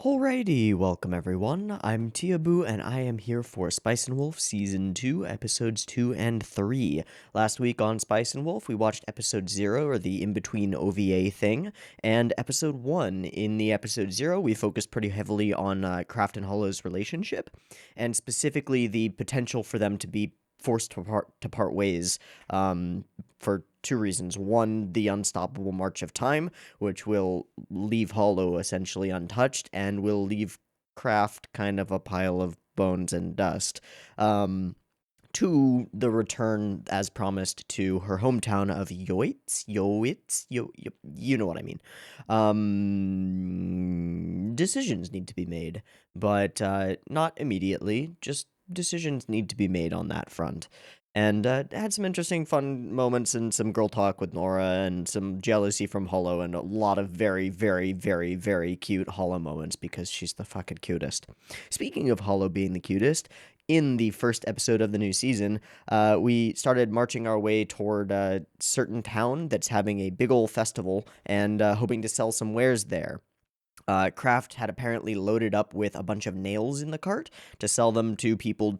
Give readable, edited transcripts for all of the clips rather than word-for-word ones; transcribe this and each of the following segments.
Alrighty, welcome everyone. I'm Teeaboo, and I am here for Spice and Wolf Season 2, Episodes 2 and 3. Last week on Spice and Wolf, we watched Episode 0, or the in-between OVA thing, and Episode 1. In the Episode 0, we focused pretty heavily on Craft and Hollow's relationship, and specifically the potential for them to be forced to part ways for two reasons. One, the unstoppable march of time, which will leave Hollow essentially untouched and will leave Craft kind of a pile of bones and dust. Two, the return, as promised, to her hometown of you know what I mean. Decisions need to be made, but not immediately, just decisions need to be made on that front. And had some interesting, fun moments and some girl talk with Nora and some jealousy from Hollow and a lot of very, very, very, very cute Hollow moments because she's the fucking cutest. Speaking of Hollow being the cutest, in the first episode of the new season, we started marching our way toward a certain town that's having a big ol' festival and hoping to sell some wares there. Kraft had apparently loaded up with a bunch of nails in the cart to sell them to people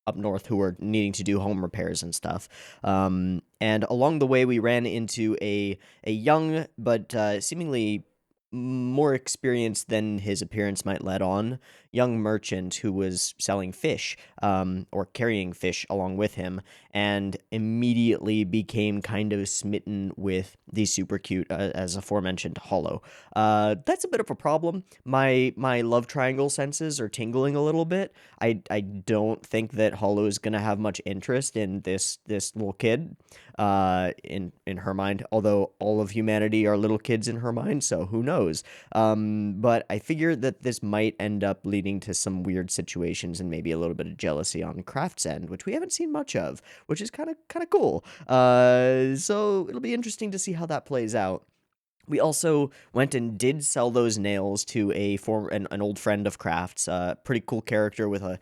up north who were needing to do home repairs and stuff. And along the way, we ran into a young but seemingly more experienced than his appearance might let on young merchant who was selling fish or carrying fish along with him, and immediately became kind of smitten with the super cute as aforementioned Hollow. That's a bit of a problem. My love triangle senses are tingling a little bit. I don't think that Hollow is gonna have much interest in this little kid in her mind, although all of humanity are little kids in her mind, so who knows. But I figure that this might end up leading to some weird situations and maybe a little bit of jealousy on Kraft's end, which we haven't seen much of, which is kind of cool. So it'll be interesting to see how that plays out. We also went and did sell those nails to an old friend of Kraft's, pretty cool character with a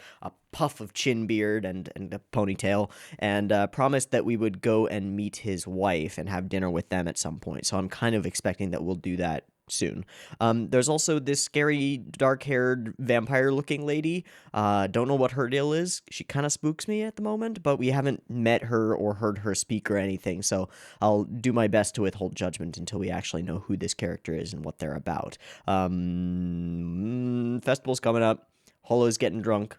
puff of chin beard and a ponytail, and promised that we would go and meet his wife and have dinner with them at some point. So I'm kind of expecting that we'll do that soon. There's also this scary, dark-haired, vampire-looking lady. Don't know what her deal is. She kind of spooks me at the moment, but we haven't met her or heard her speak or anything, so I'll do my best to withhold judgment until we actually know who this character is and what they're about. Festival's coming up. Hollow's getting drunk.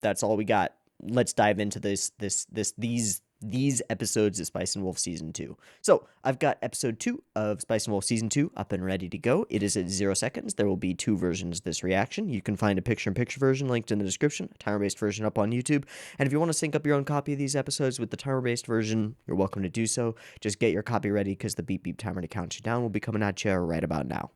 That's all we got. Let's dive into these episodes of Spice and Wolf Season 2. So, I've got Episode 2 of Spice and Wolf Season 2 up and ready to go. It is at 0 seconds. There will be two versions of this reaction. You can find a picture-in-picture version linked in the description, a timer-based version up on YouTube, and if you want to sync up your own copy of these episodes with the timer-based version, you're welcome to do so. Just get your copy ready because the beep beep timer to count you down will be coming at you right about now.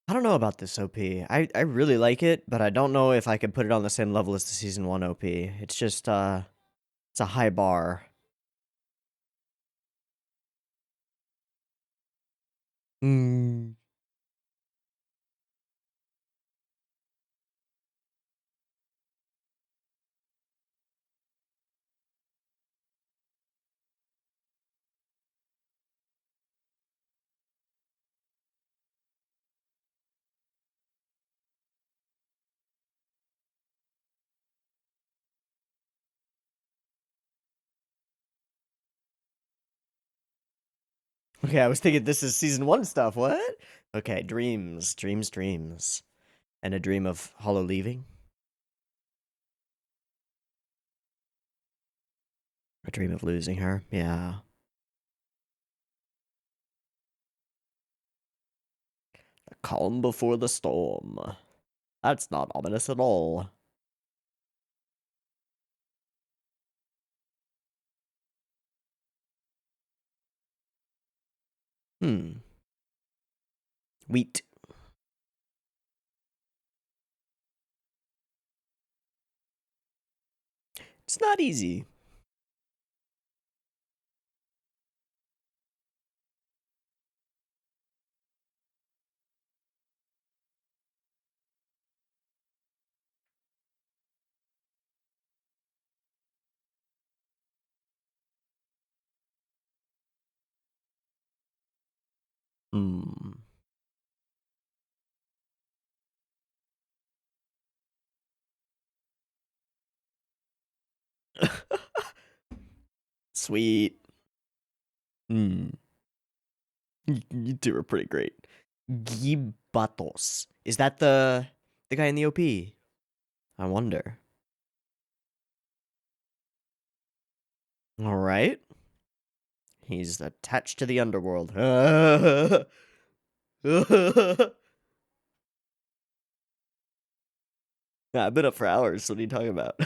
I don't know about this OP. I really like it, but I don't know if I could put it on the same level as the Season 1 OP. It's just, it's a high bar. Hmm. Okay, I was thinking this is season 1 stuff. What? Okay, dreams, dreams, dreams. And a dream of Hollow leaving? A dream of losing her? Yeah. The calm before the storm. That's not ominous at all. Wheat. It's not easy. Hmm. Sweet. Hmm. You two are pretty great. Gibatos. Is that the guy in the OP? I wonder. All right. He's attached to the underworld. Yeah, I've been up for hours. What are you talking about?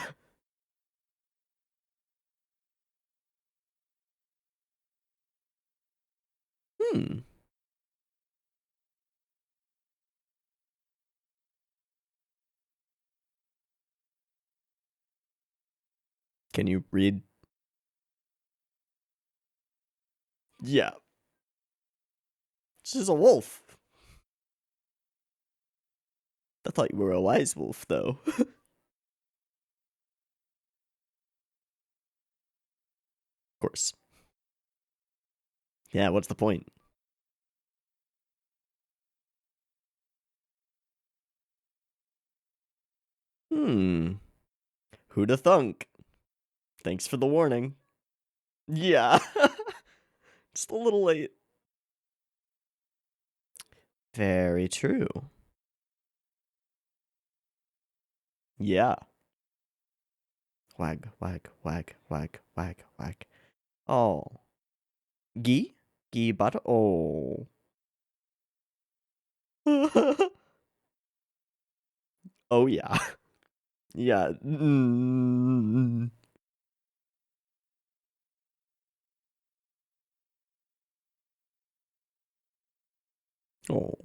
Hmm. Can you read? Yeah. This is a wolf. I thought you were a wise wolf, though. Of course. Yeah, what's the point? Hmm. Who'da thunk? Thanks for the warning. Yeah. Just a little late. Very true. Yeah. Wag, wag, wag, wag, wag, wag. Oh. Gi? Gi butter? Oh. Oh, yeah. Yeah. Oh.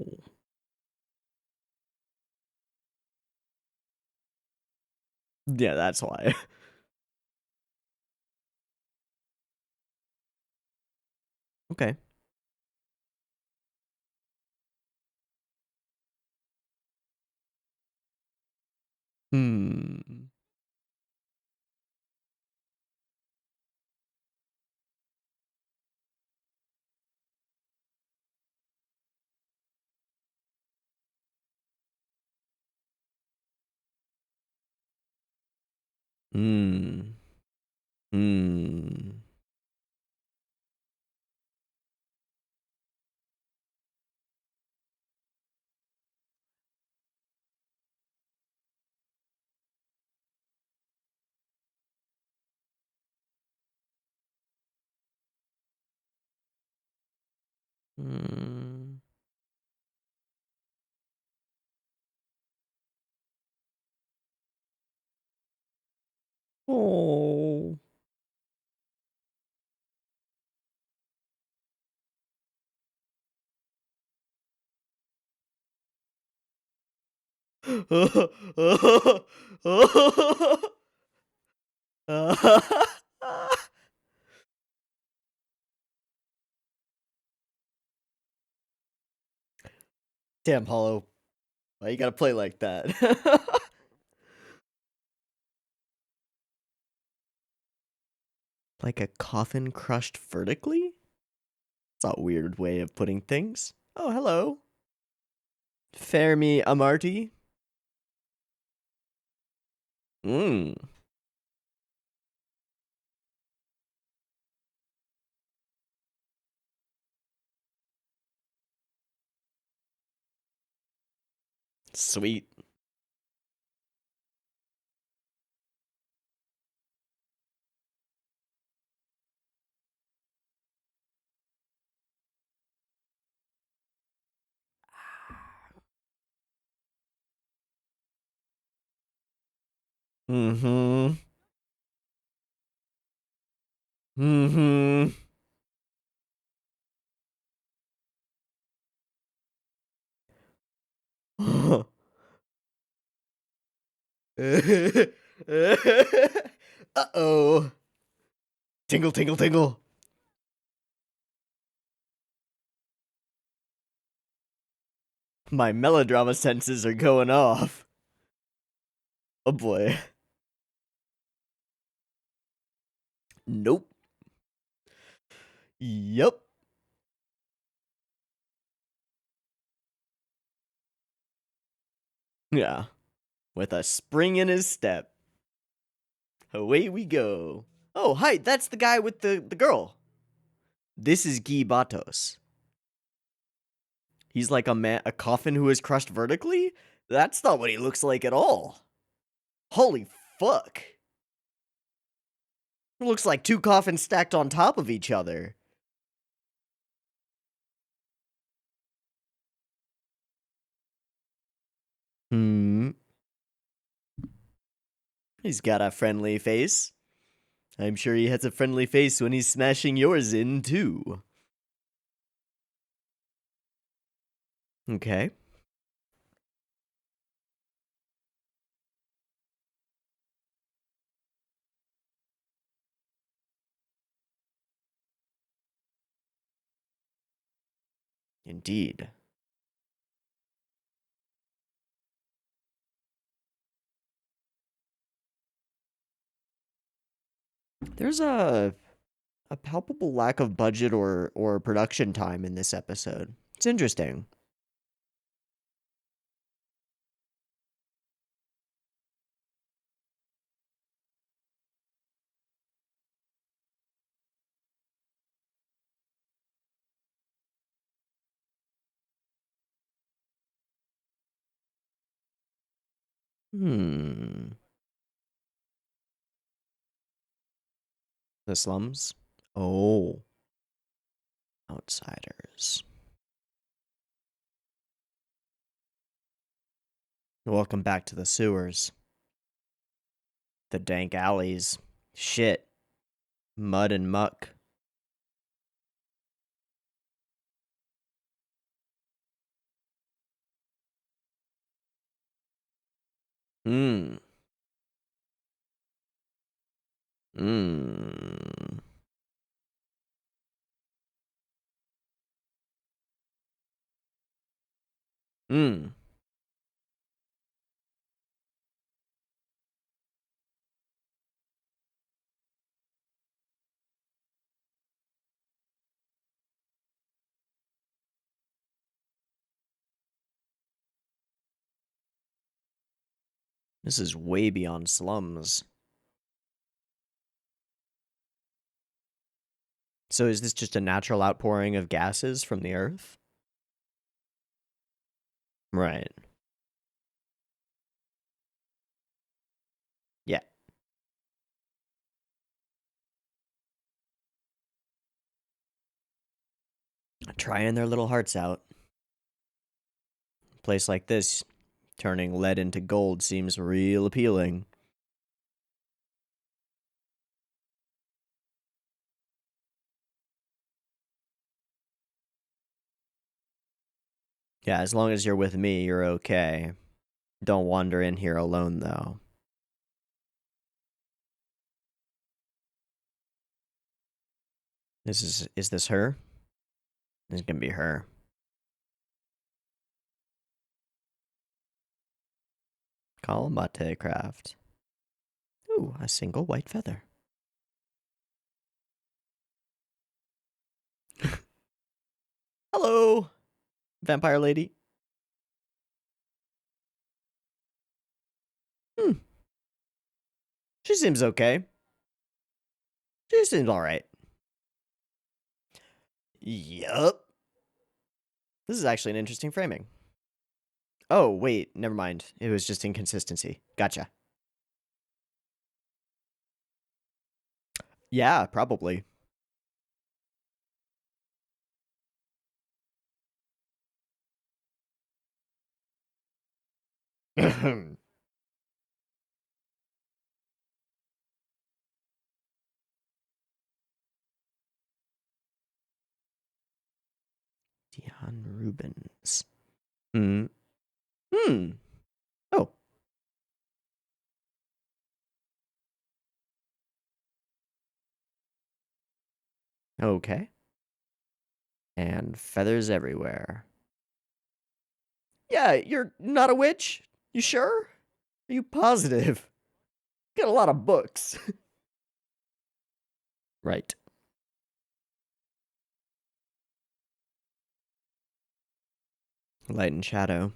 Yeah, that's why. Okay. Hmm. Hmm. Hmm. Hmm. Oh. Damn, Hollow. Why you gotta play like that? Like a coffin crushed vertically? It's a weird way of putting things. Oh, hello. Fermi Amarty. Mmm. Sweet. Mm-hmm. Mm-hmm. Uh-oh. Tingle, tingle, tingle. My melodrama senses are going off. Oh boy. Nope. Yup. Yeah. With a spring in his step. Away we go. Oh, hi, that's the guy with the girl. This is Guy Batos. He's like a coffin who is crushed vertically? That's not what he looks like at all. Holy fuck. It looks like two coffins stacked on top of each other. Hmm. He's got a friendly face. I'm sure he has a friendly face when he's smashing yours in, too. Okay. Indeed. There's a palpable lack of budget or production time in this episode. It's interesting. Hmm. The slums? Oh. Outsiders. Welcome back to the sewers. The dank alleys. Shit. Mud and muck. Mmm. Mmm. Mmm. This is way beyond slums. So is this just a natural outpouring of gases from the earth? Right. Yeah. Trying their little hearts out. A place like this, turning lead into gold seems real appealing. Yeah, as long as you're with me, you're okay. Don't wander in here alone, though. Is this her? This is gonna be her. Kalamate craft. Ooh, a single white feather. Hello, vampire lady. Hmm. She seems okay. She seems alright. Yup. This is actually an interesting framing. Oh, wait, never mind. It was just inconsistency. Gotcha. Yeah, probably. Dion Rubens. Hmm. Hmm. Oh, okay. And feathers everywhere. Yeah, you're not a witch? You sure? Are you positive? Got a lot of books. Right. Light and shadow.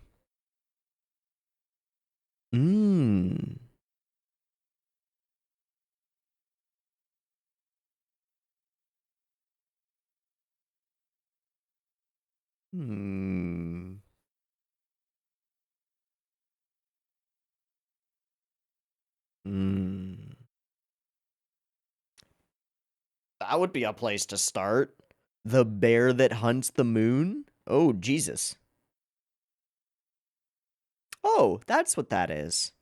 Mmm. Hmm. Hmm. That would be a place to start. The bear that hunts the moon? Oh, Jesus. Oh, that's what that is.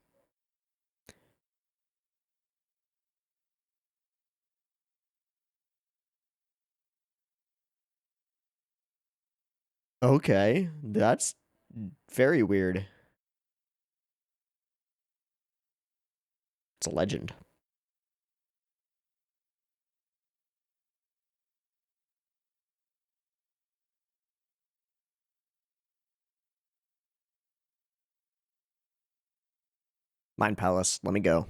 Okay, that's very weird. It's a legend. Mind Palace, let me go.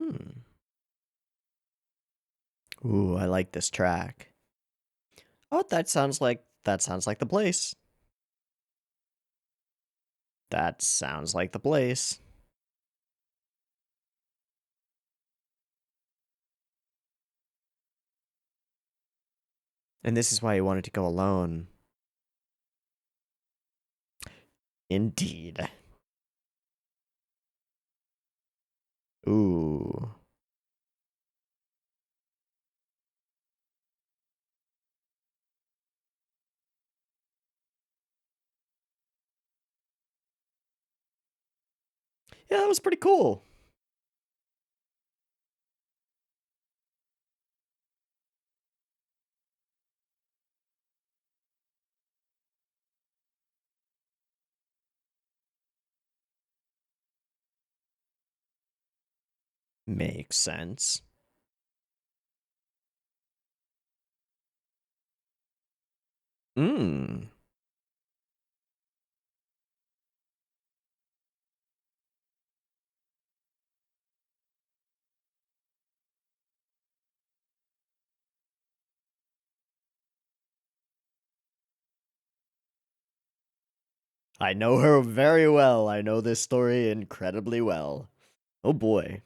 Hmm. Ooh, I like this track. Oh, that sounds like the place. That sounds like the place. And this is why you wanted to go alone. Indeed. Ooh. Yeah, that was pretty cool. Makes sense. Mmm. I know her very well. I know this story incredibly well. Oh boy.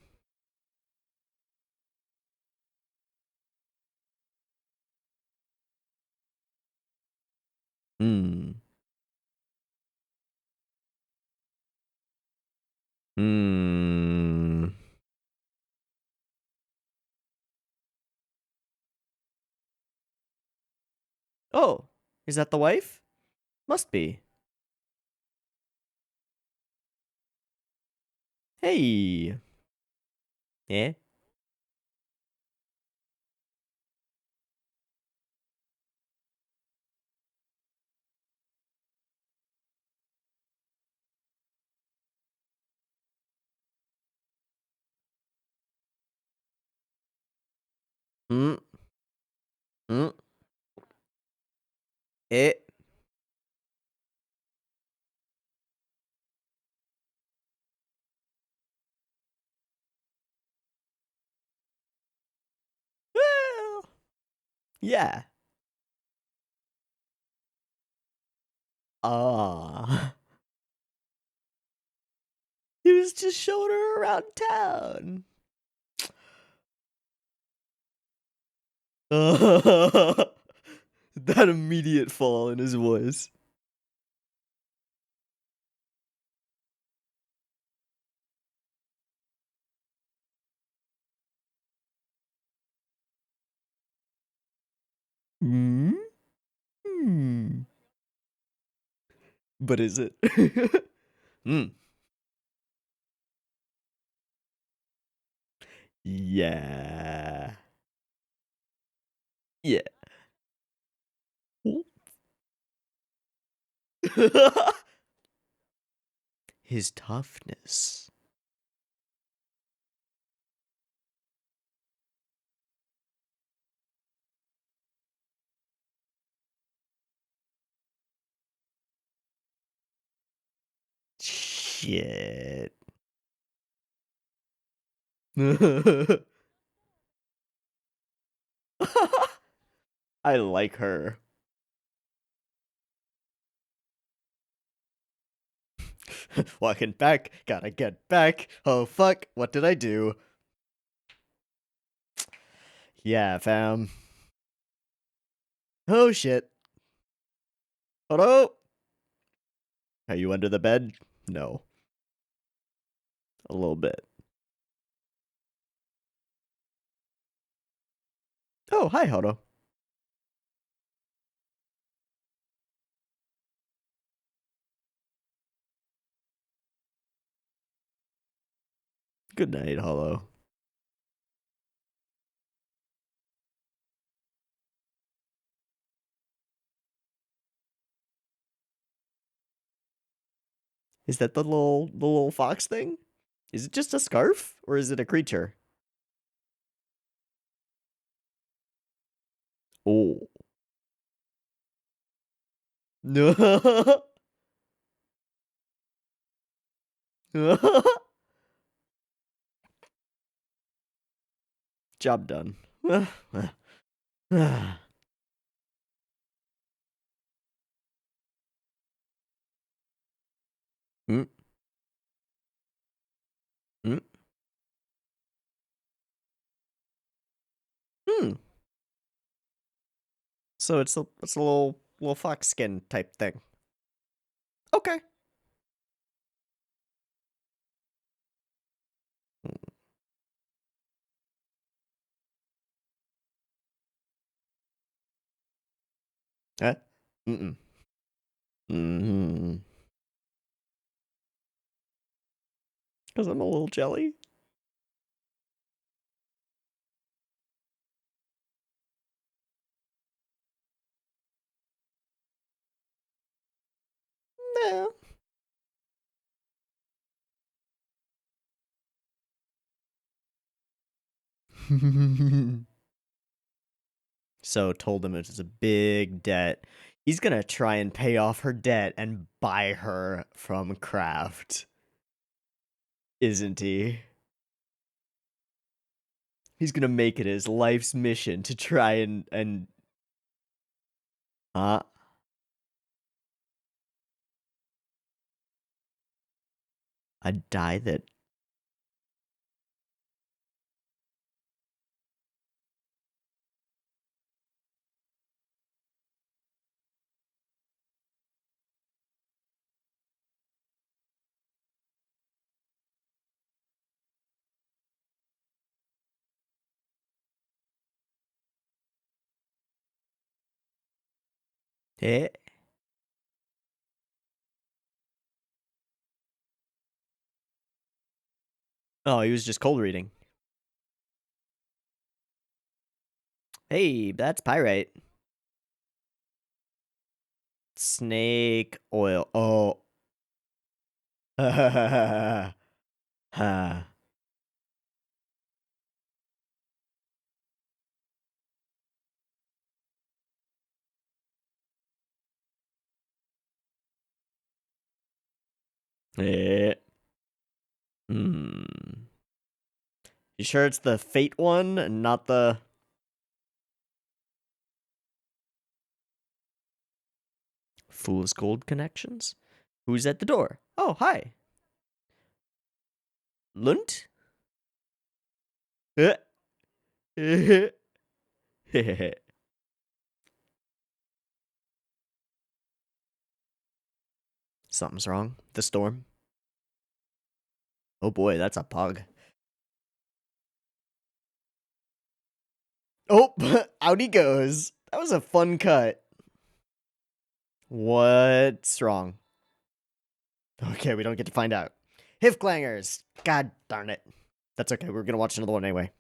Hmm. Hmm. Oh, is that the wife? Must be. Hey. Yeah. Hmm. Hmm. It. Well. Yeah. Ah. was just showing her around town. That immediate fall in his voice. Hmm? But is it? Hmm. Yeah. Yeah. His toughness. Shit. I like her. Walking back, gotta get back. Oh fuck, what did I do? Yeah, fam. Oh shit. Hello? Are you under the bed? No. A little bit. Oh, hi, Hodo. Good night, Hollow. Is that the little fox thing? Is it just a scarf or is it a creature? Oh. No. Job done. Mm, mm, hmm. So it's a little fox skin type thing. Okay. Huh? Mm-mm. Mm-hmm. Because I'm a little jelly. No. So told him it was a big debt. He's gonna try and pay off her debt and buy her from Kraft, isn't he? He's gonna make it his life's mission to try and uh a die that eh? Oh, he was just cold reading. Hey, that's pyrite. Snake oil. Oh. Ha. Eh. Hmm. You sure it's the fate one and not the Fool's Gold connections? Who's at the door? Oh, hi. Lunt? Something's wrong. The storm. Oh boy, that's a pug. Oh, out he goes. That was a fun cut. What's wrong? Okay, we don't get to find out. Hifclangers. God darn it. That's okay. We're gonna watch another one anyway.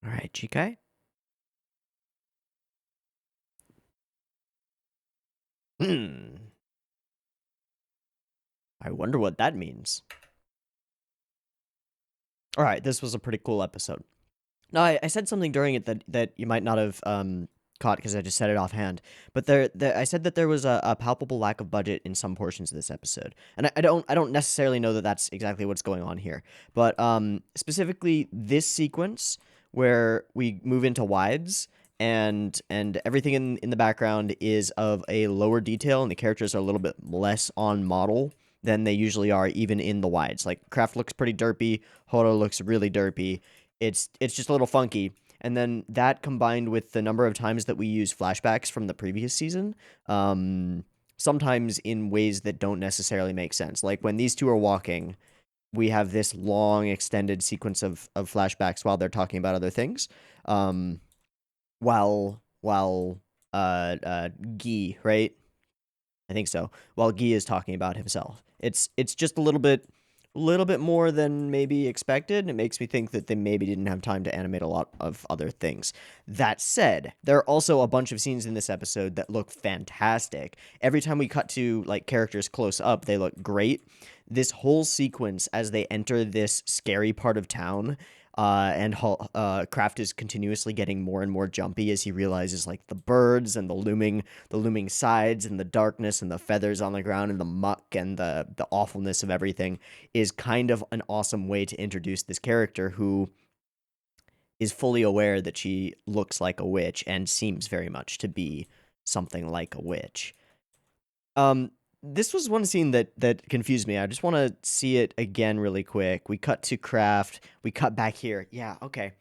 All right, Chikai. I wonder what that means. All right, this was a pretty cool episode. No, I said something during it that you might not have caught because I just said it offhand. But I said that there was a palpable lack of budget in some portions of this episode, and I don't necessarily know that that's exactly what's going on here. But specifically this sequence where we move into wides and everything in the background is of a lower detail, and the characters are a little bit less on model than they usually are, even in the wides. Like Kraft looks pretty derpy, Horo looks really derpy. It's just a little funky. And then that combined with the number of times that we use flashbacks from the previous season, sometimes in ways that don't necessarily make sense. Like when these two are walking, we have this long extended sequence of flashbacks while they're talking about other things. While Guy, right? I think so. While Guy is talking about himself. It's just a little bit more than maybe expected. It makes me think that they maybe didn't have time to animate a lot of other things. That said, there are also a bunch of scenes in this episode that look fantastic. Every time we cut to like characters close up, they look great. This whole sequence as they enter this scary part of town, and Kraft is continuously getting more and more jumpy as he realizes like the birds and the looming sides and the darkness and the feathers on the ground and the muck and the awfulness of everything is kind of an awesome way to introduce this character who is fully aware that she looks like a witch and seems very much to be something like a witch. This was one scene that confused me. I just want to see it again really quick. We cut to Kraft. We cut back here. Yeah, okay.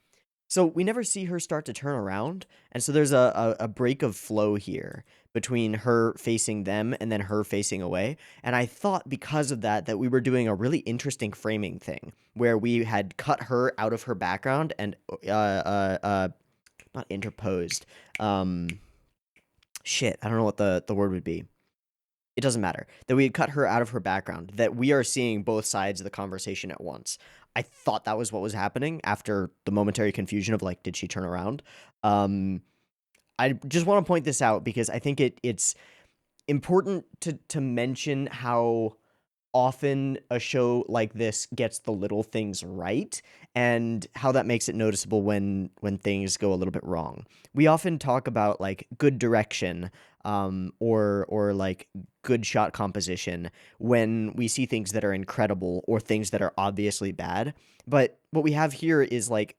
So we never see her start to turn around, and so there's a break of flow here between her facing them and then her facing away. And I thought because of that we were doing a really interesting framing thing where we had cut her out of her background and not interposed. Shit, I don't know what the word would be. It doesn't matter. That we had cut her out of her background, that we are seeing both sides of the conversation at once. I thought that was what was happening after the momentary confusion of like, did she turn around? I just want to point this out because I think it's important to mention how often a show like this gets the little things right and how that makes it noticeable when things go a little bit wrong. We often talk about like good direction, or like good shot composition when we see things that are incredible or things that are obviously bad. But what we have here is like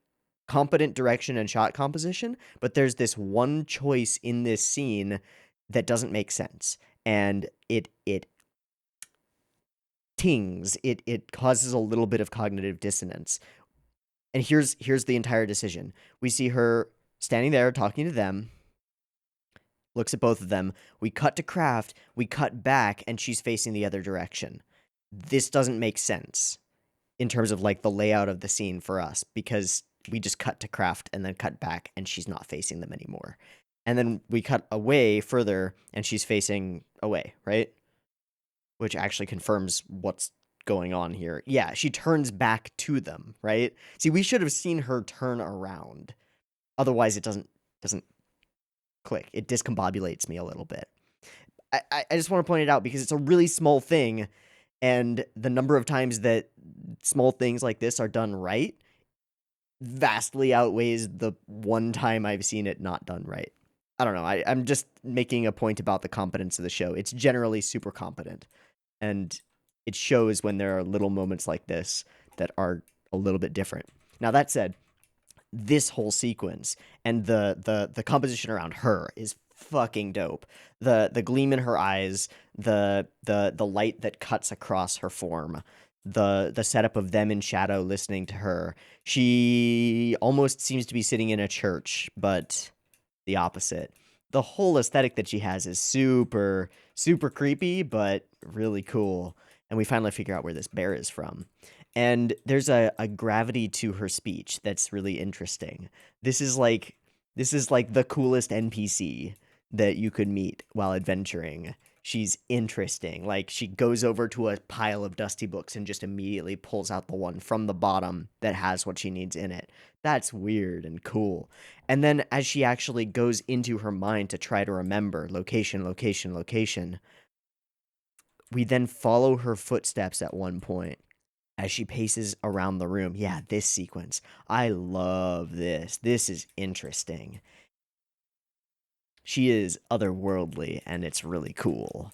competent direction and shot composition, but there's this one choice in this scene that doesn't make sense, and it tings, it causes a little bit of cognitive dissonance. And here's the entire decision. We see her standing there talking to them, looks at both of them. We cut to Craft, we cut back, and she's facing the other direction. This doesn't make sense in terms of like the layout of the scene for us, because we just cut to Craft and then cut back and she's not facing them anymore. And then we cut away further and she's facing away, right? Which actually confirms what's going on here. Yeah, she turns back to them, right? See, we should have seen her turn around. Otherwise, it doesn't click. It discombobulates me a little bit. I just want to point it out because it's a really small thing, and the number of times that small things like this are done right vastly outweighs the one time I've seen it not done right. I don't know. I'm just making a point about the competence of the show. It's generally super competent, and it shows when there are little moments like this that are a little bit different. Now, that said, this whole sequence and the composition around her is fucking dope. The gleam in her eyes, the light that cuts across her form, the setup of them in shadow listening to her. She almost seems to be sitting in a church, but the opposite. The whole aesthetic that she has is super, super creepy, but really cool. And we finally figure out where this bear is from. And there's a gravity to her speech that's really interesting. This is like the coolest NPC that you could meet while adventuring. She's interesting. Like, she goes over to a pile of dusty books and just immediately pulls out the one from the bottom that has what she needs in it. That's weird and cool. And then as she actually goes into her mind to try to remember location, location, location, we then follow her footsteps at one point as she paces around the room. Yeah, this sequence. I love this. This is interesting. She is otherworldly, and it's really cool.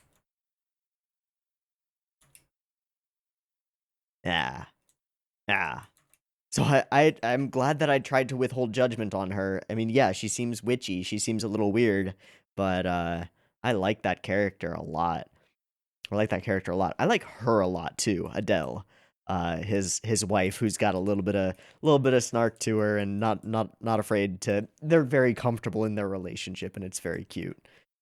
Yeah. Yeah. So I'm glad that I tried to withhold judgment on her. I mean, yeah, she seems witchy. She seems a little weird, but I like that character a lot. I like that character a lot. I like her a lot too, Adele. His wife, who's got a little bit of snark to her, and not afraid to. They're very comfortable in their relationship, and it's very cute.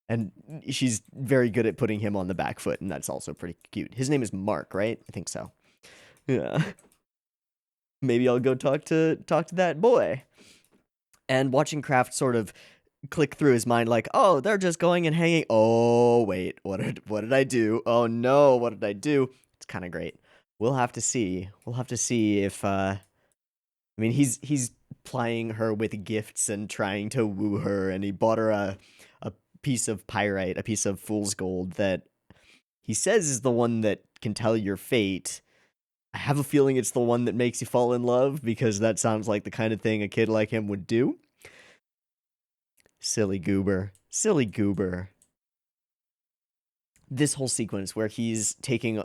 And she's very good at putting him on the back foot, and that's also pretty cute. His name is Mark, right? I think so. Yeah. Maybe I'll go talk to that boy. And watching Kraft sort of click through his mind, like, oh, they're just going and hanging. Oh, wait, what did I do? Oh no, what did I do? It's kind of great. We'll have to see. We'll have to see if I mean, he's plying her with gifts and trying to woo her, and he bought her a piece of pyrite, a piece of fool's gold that he says is the one that can tell your fate. I have a feeling it's the one that makes you fall in love, because that sounds like the kind of thing a kid like him would do. Silly goober. Silly goober. This whole sequence where he's taking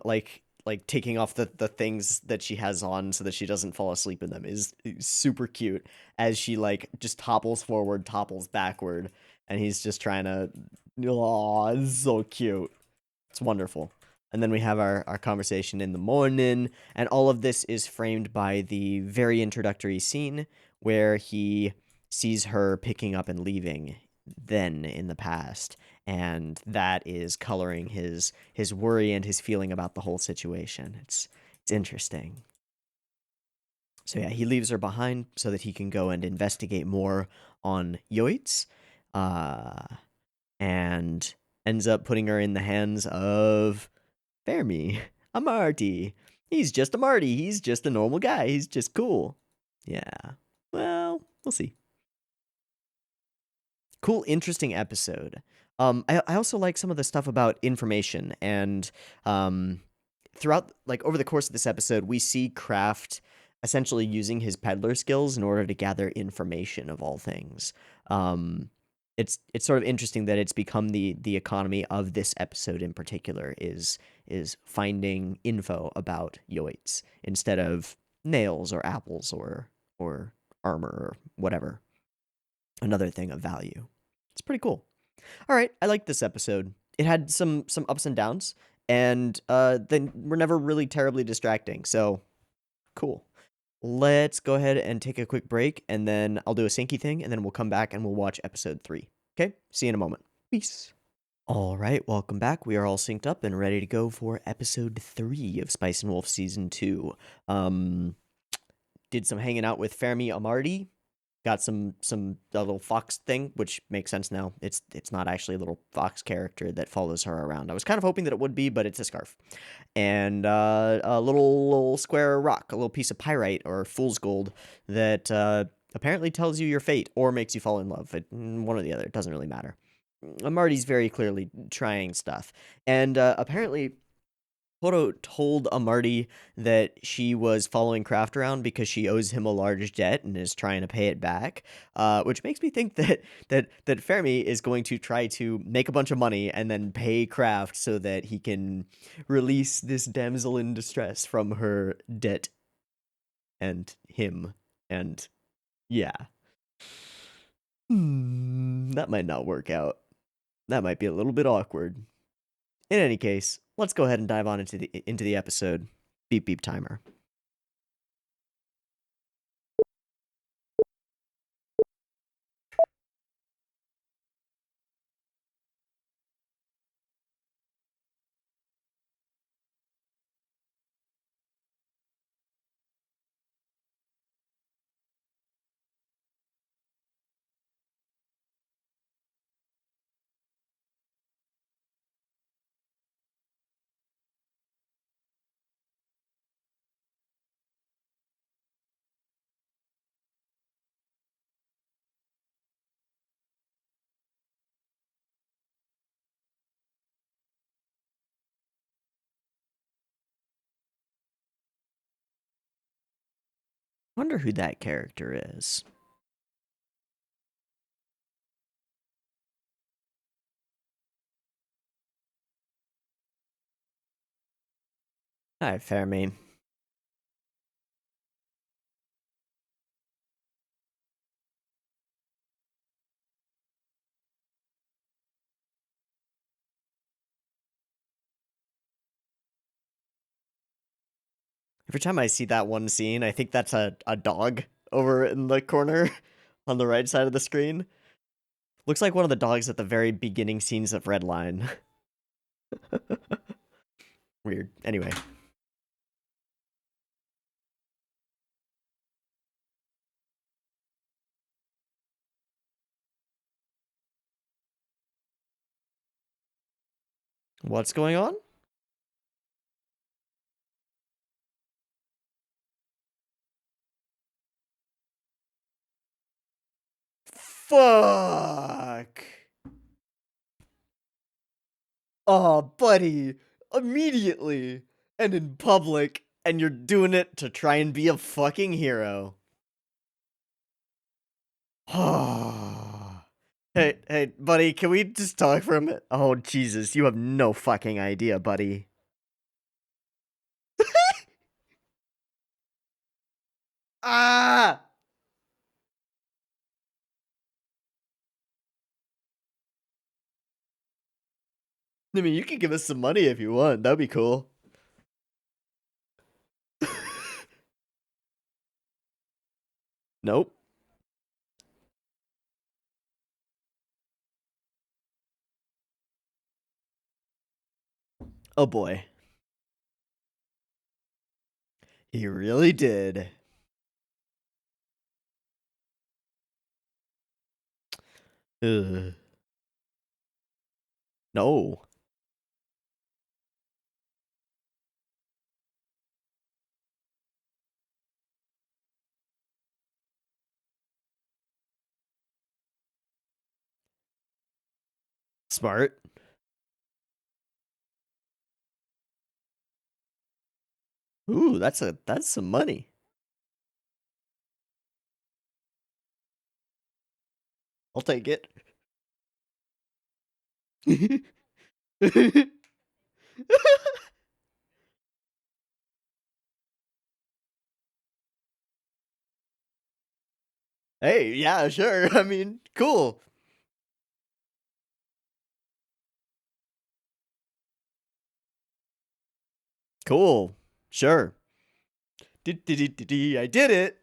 taking off the things that she has on so that she doesn't fall asleep in them is super cute, as she like just topples forward, topples backward, and he's just trying to, oh, it's so cute. It's wonderful. And then we have our conversation in the morning, and all of this is framed by the very introductory scene where he sees her picking up and leaving then in the past, and that is coloring his worry and his feeling about the whole situation. It's interesting. So yeah, he leaves her behind so that he can go and investigate more on Yoitz, and ends up putting her in the hands of Fermi, a Marty. He's just a Marty. He's just a normal guy. He's just cool. Yeah. Well, we'll see. Cool, interesting episode. I also like some of the stuff about information, and throughout, like, over the course of this episode, we see Kraft essentially using his peddler skills in order to gather information of all things. It's sort of interesting that it's become the economy of this episode in particular is finding info about Yoitz instead of nails or apples or armor or whatever. Another thing of value. It's pretty cool. All right, I like this episode. It had some ups and downs, and then we're never really terribly distracting. So cool. Let's go ahead and take a quick break, and then I'll do a Sinky thing, and then we'll come back and we'll watch episode 3. Okay? See you in a moment. Peace. All right, welcome back. We are all synced up and ready to go for episode 3 of Spice and Wolf season 2. Did some hanging out with Fermi Amardi. Got some little fox thing, which makes sense now. It's not actually a little fox character that follows her around. I was kind of hoping that it would be, but it's a scarf. And a little square rock, a little piece of pyrite or fool's gold that apparently tells you your fate or makes you fall in love. One or the other. It doesn't really matter. Marty's very clearly trying stuff. And apparently Horo told Amarty that she was following Kraft around because she owes him a large debt and is trying to pay it back, which makes me think that Fermi is going to try to make a bunch of money and then pay Kraft so that he can release this damsel in distress from her debt and him. And yeah. That might not work out. That might be a little bit awkward. In any case, let's go ahead and dive on into the episode. Beep beep timer. Wonder who that character is. Hi, Fermi. Every time I see that one scene, I think that's a dog over in the corner on the right side of the screen. Looks like one of the dogs at the very beginning scenes of Red Line. Weird. Anyway. What's going on? Fuck! Oh, buddy. Immediately. And in public. And you're doing it to try and be a fucking hero. Hey, buddy, can we just talk for a minute? Oh, Jesus, you have no fucking idea, buddy. Ah! I mean, you can give us some money if you want. That'd be cool. Nope. Oh boy. He really did. Ugh. No. Smart. Ooh, that's some money. I'll take it. Hey, yeah, sure. I mean, cool. Cool. Sure. I did it.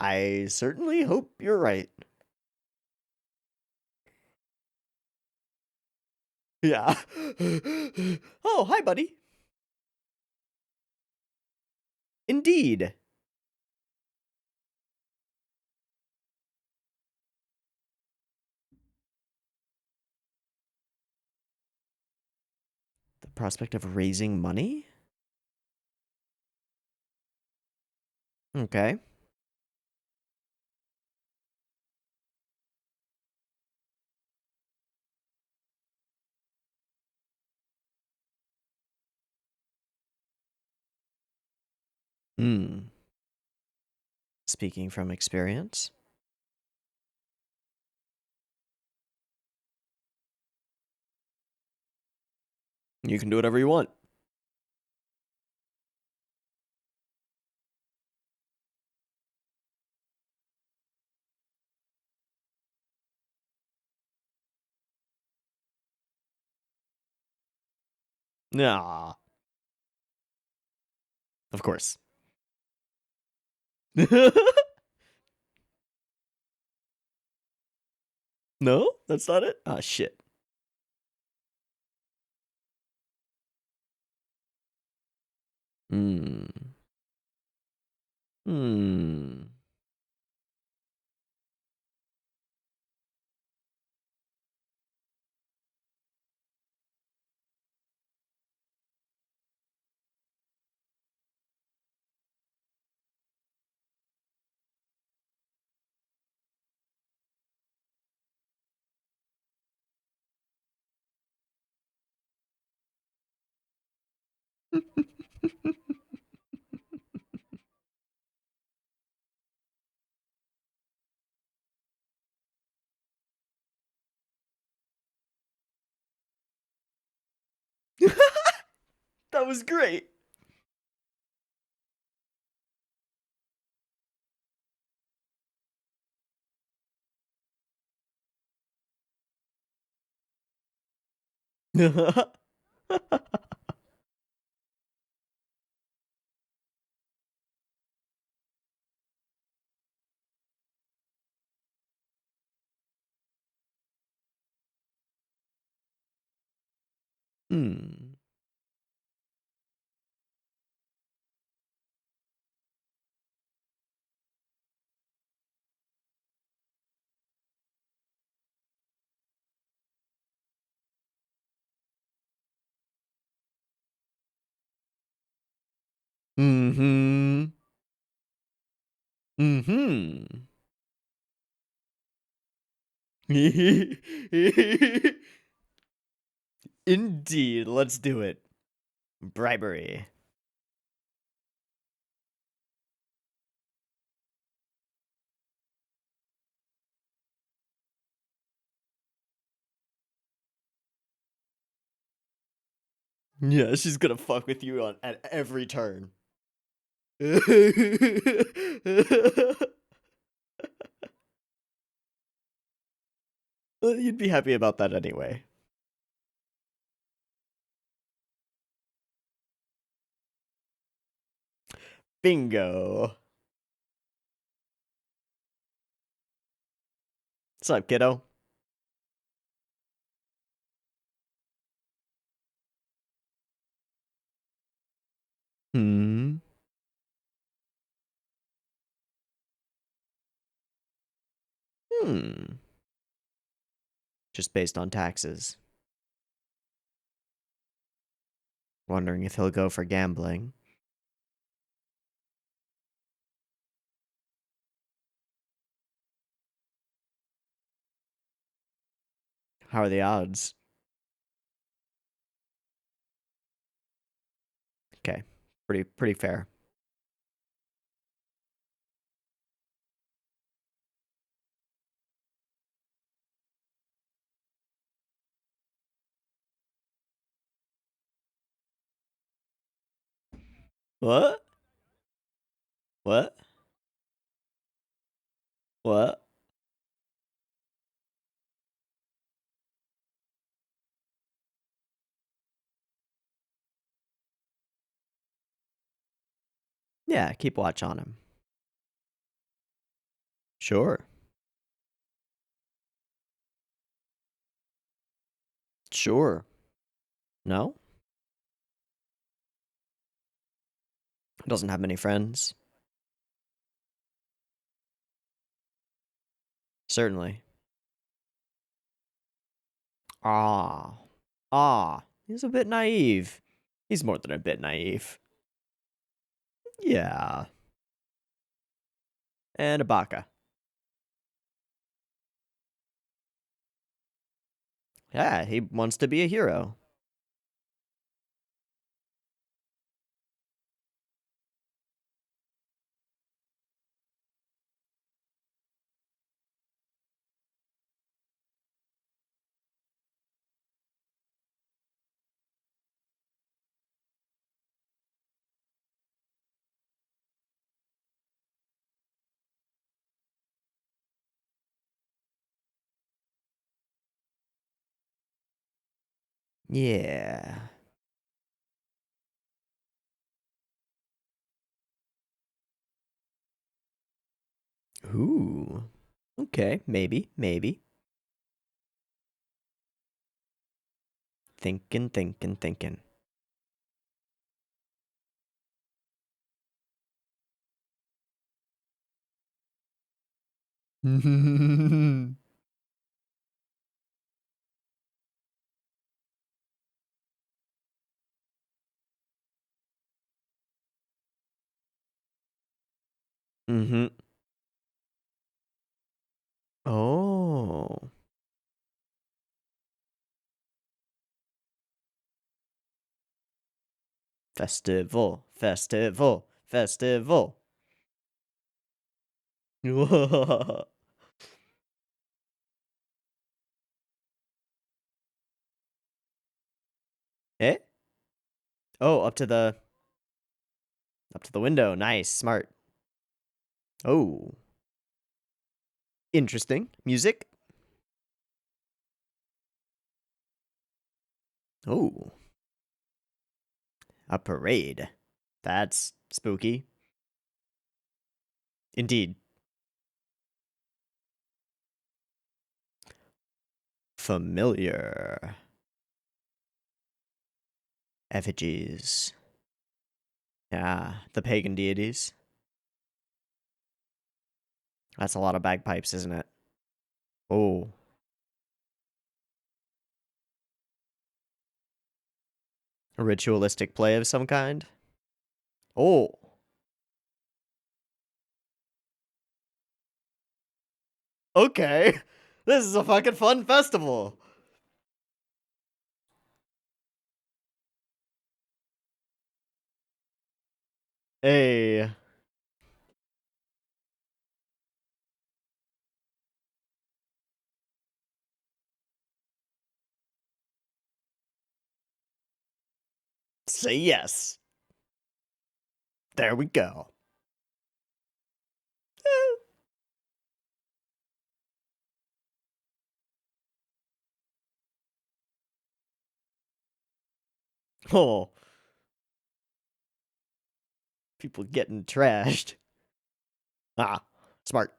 I certainly hope you're right. Yeah. Oh, hi, buddy. Indeed. The prospect of raising money? Okay. Hmm. Speaking from experience. You can do whatever you want. Nah. Of course. No? That's not it? Ah, shit. Hmm. Hmm. That was great. Hmm. Mm-hmm. Mm-hmm. Indeed. Let's do it. Bribery. Yeah, she's gonna fuck with you on at every turn. Well, you'd be happy about that anyway. Bingo. What's up, kiddo? Hmm. Hmm. Just based on taxes. Wondering if he'll go for gambling. How are the odds? Okay. Pretty fair. What? What? What? Yeah, keep watch on him. Sure. Sure. No? Doesn't have many friends. Certainly. Ah. Ah. He's a bit naive. He's more than a bit naive. Yeah. And a baka. Yeah, he wants to be a hero. Yeah. Ooh. Okay, maybe, maybe. Thinking, thinking, thinking. Mm-hmm. Oh. Festival, festival, festival. Eh? Oh, up to the window. Nice, smart. Oh, interesting. Music. Oh, a parade. That's spooky. Indeed. Familiar. Effigies. Yeah, the pagan deities. That's a lot of bagpipes, isn't it? Oh, a ritualistic play of some kind. Oh, okay. This is a fucking fun festival. Hey. Say yes. There we go. Oh, people getting trashed. Ah, smart.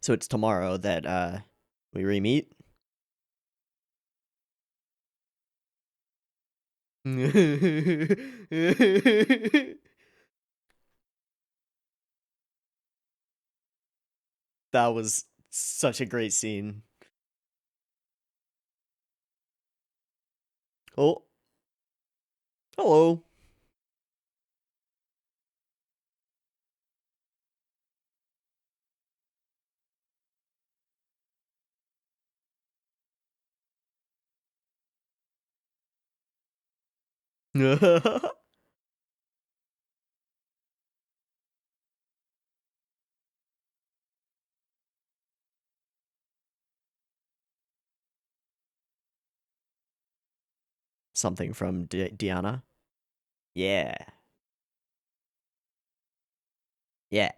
So it's tomorrow that we re-meet. That was such a great scene. Oh, hello. Something from Diana. Yeah. Yeah.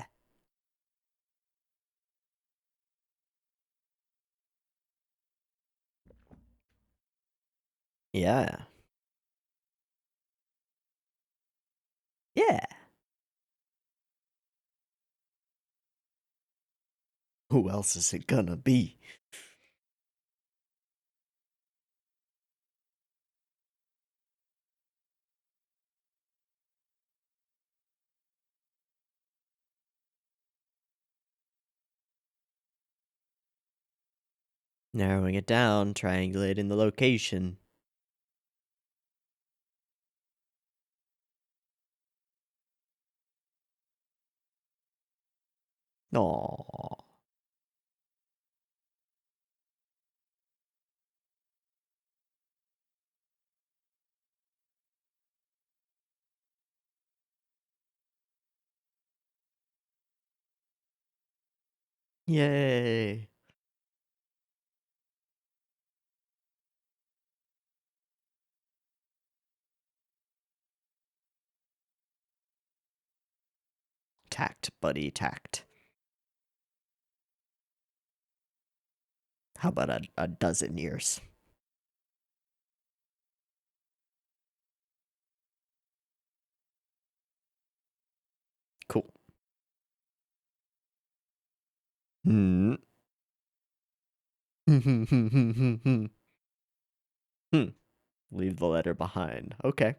Yeah. Yeah. Who else is it gonna be? Narrowing it down, triangulating the location. Aww. Yay. Tact, buddy, tact. How about a dozen years? Cool. Hmm. Hmm. Leave the letter behind. Okay.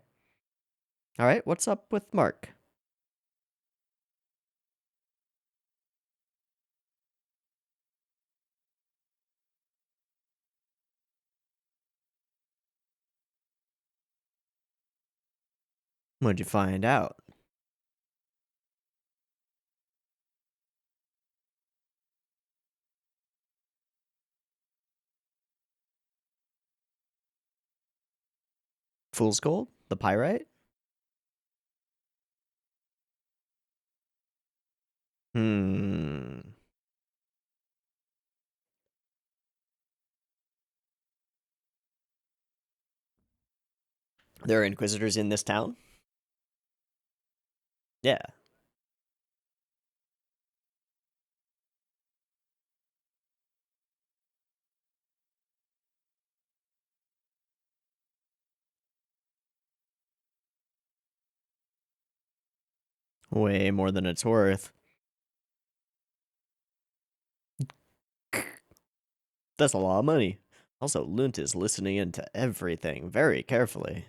All right, what's up with Mark? What'd you find out? Fool's Gold? The pyrite? Hmm. There are inquisitors in this town? Yeah. Way more than it's worth. That's a lot of money. Also, Lunt is listening into everything very carefully.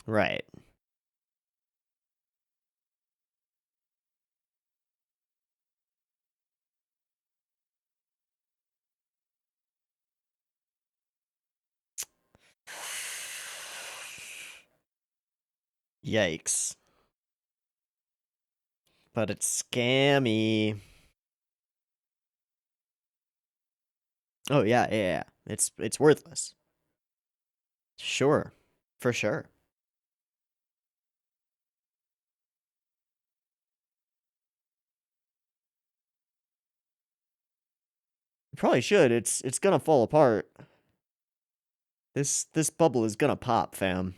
Right. Yikes. But it's scammy. Oh yeah, yeah, yeah. It's worthless. Sure. For sure. You probably should. It's gonna fall apart. This bubble is gonna pop, fam.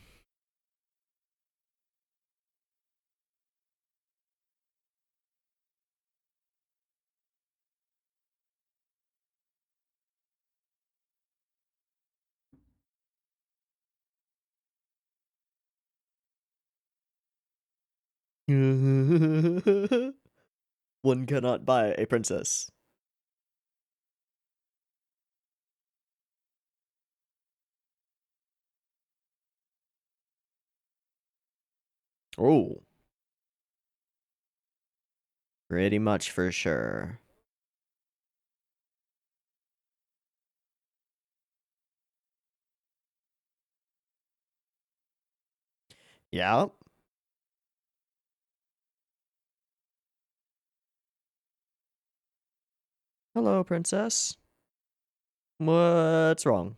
One cannot buy a princess. Oh, pretty much for sure. Yeah. Hello, princess. What's wrong?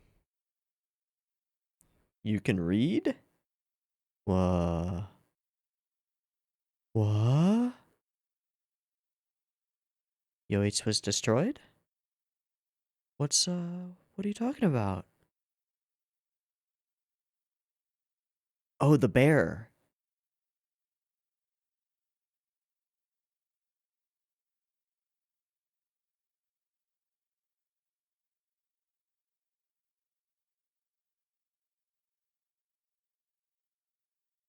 You can read? What? What? Yoichi was destroyed? What are you talking about? Oh, the bear.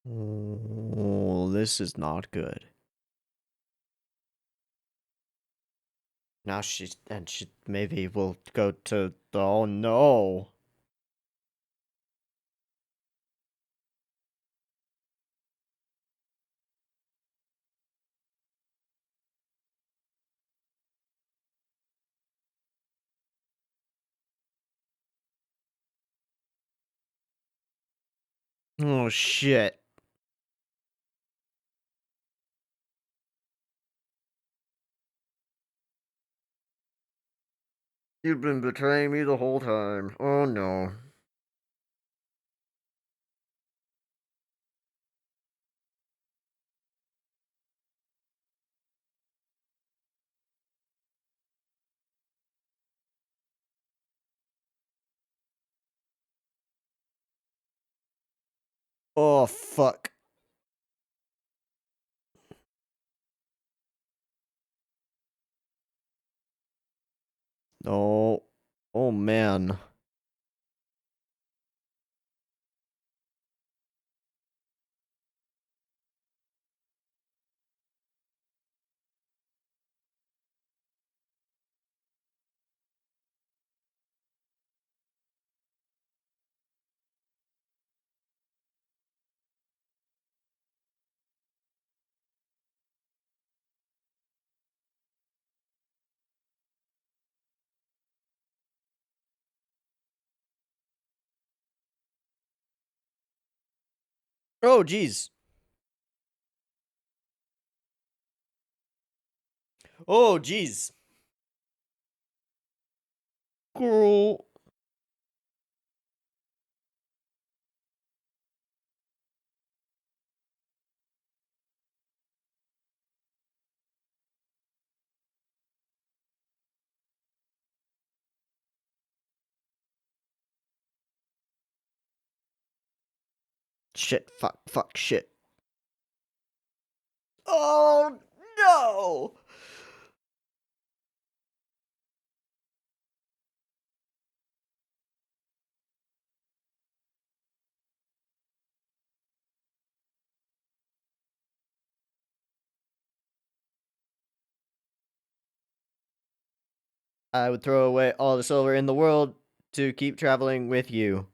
Oh, this is not good. Now she maybe will go to the, oh no. Oh shit. You've been betraying me the whole time. Oh no. Oh fuck. No. Oh man. Oh jeez. Oh jeez. Girl. Shit, fuck, shit. Oh no! I would throw away all the silver in the world to keep traveling with you.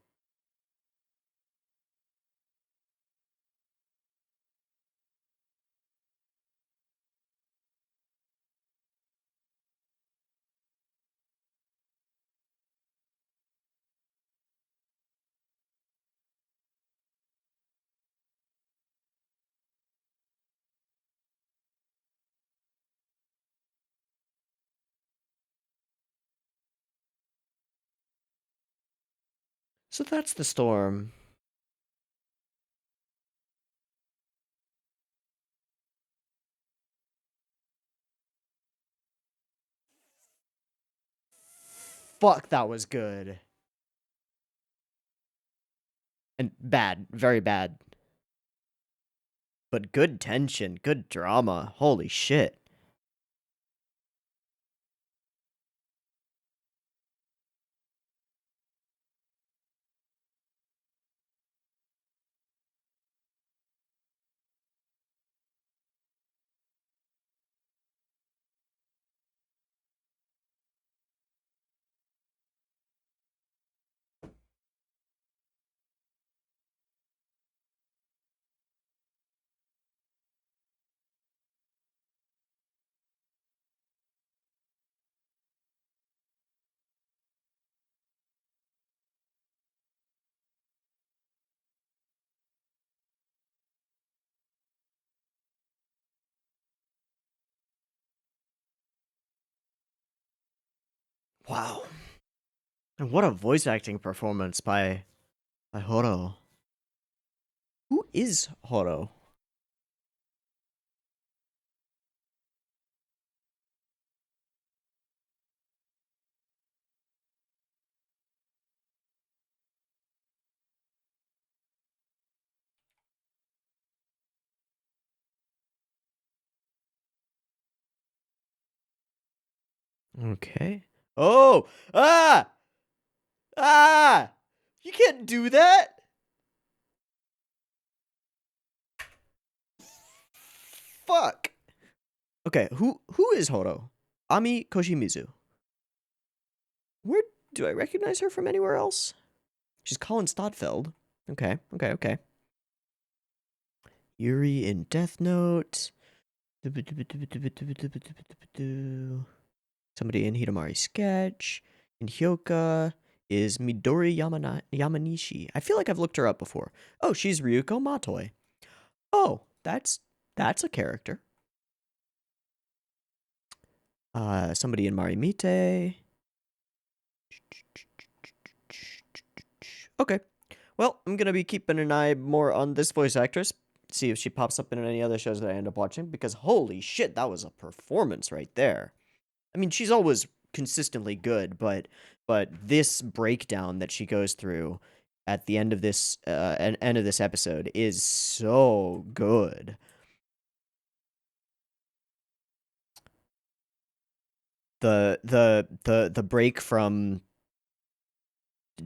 So that's the storm. Fuck, that was good. And bad, very bad. But good tension, good drama. Holy shit. Wow. And what a voice acting performance by Horo. Who is Horo? Okay. Oh! Ah! Ah! You can't do that! Fuck! Okay, who is Horo? Ami Koshimizu. Where do I recognize her from anywhere else? She's Colin Stodfeld. Okay. Yuri in Death Note. Somebody in Hitomari Sketch. In Hyouka is Midori Yamanishi. I feel like I've looked her up before. Oh, she's Ryuko Matoi. Oh, that's a character. Somebody in Marimite. Okay. Well, I'm gonna be keeping an eye more on this voice actress. See if she pops up in any other shows that I end up watching. Because holy shit, that was a performance right there. I mean, she's always consistently good, but this breakdown that she goes through at the end of this episode is so good. The break from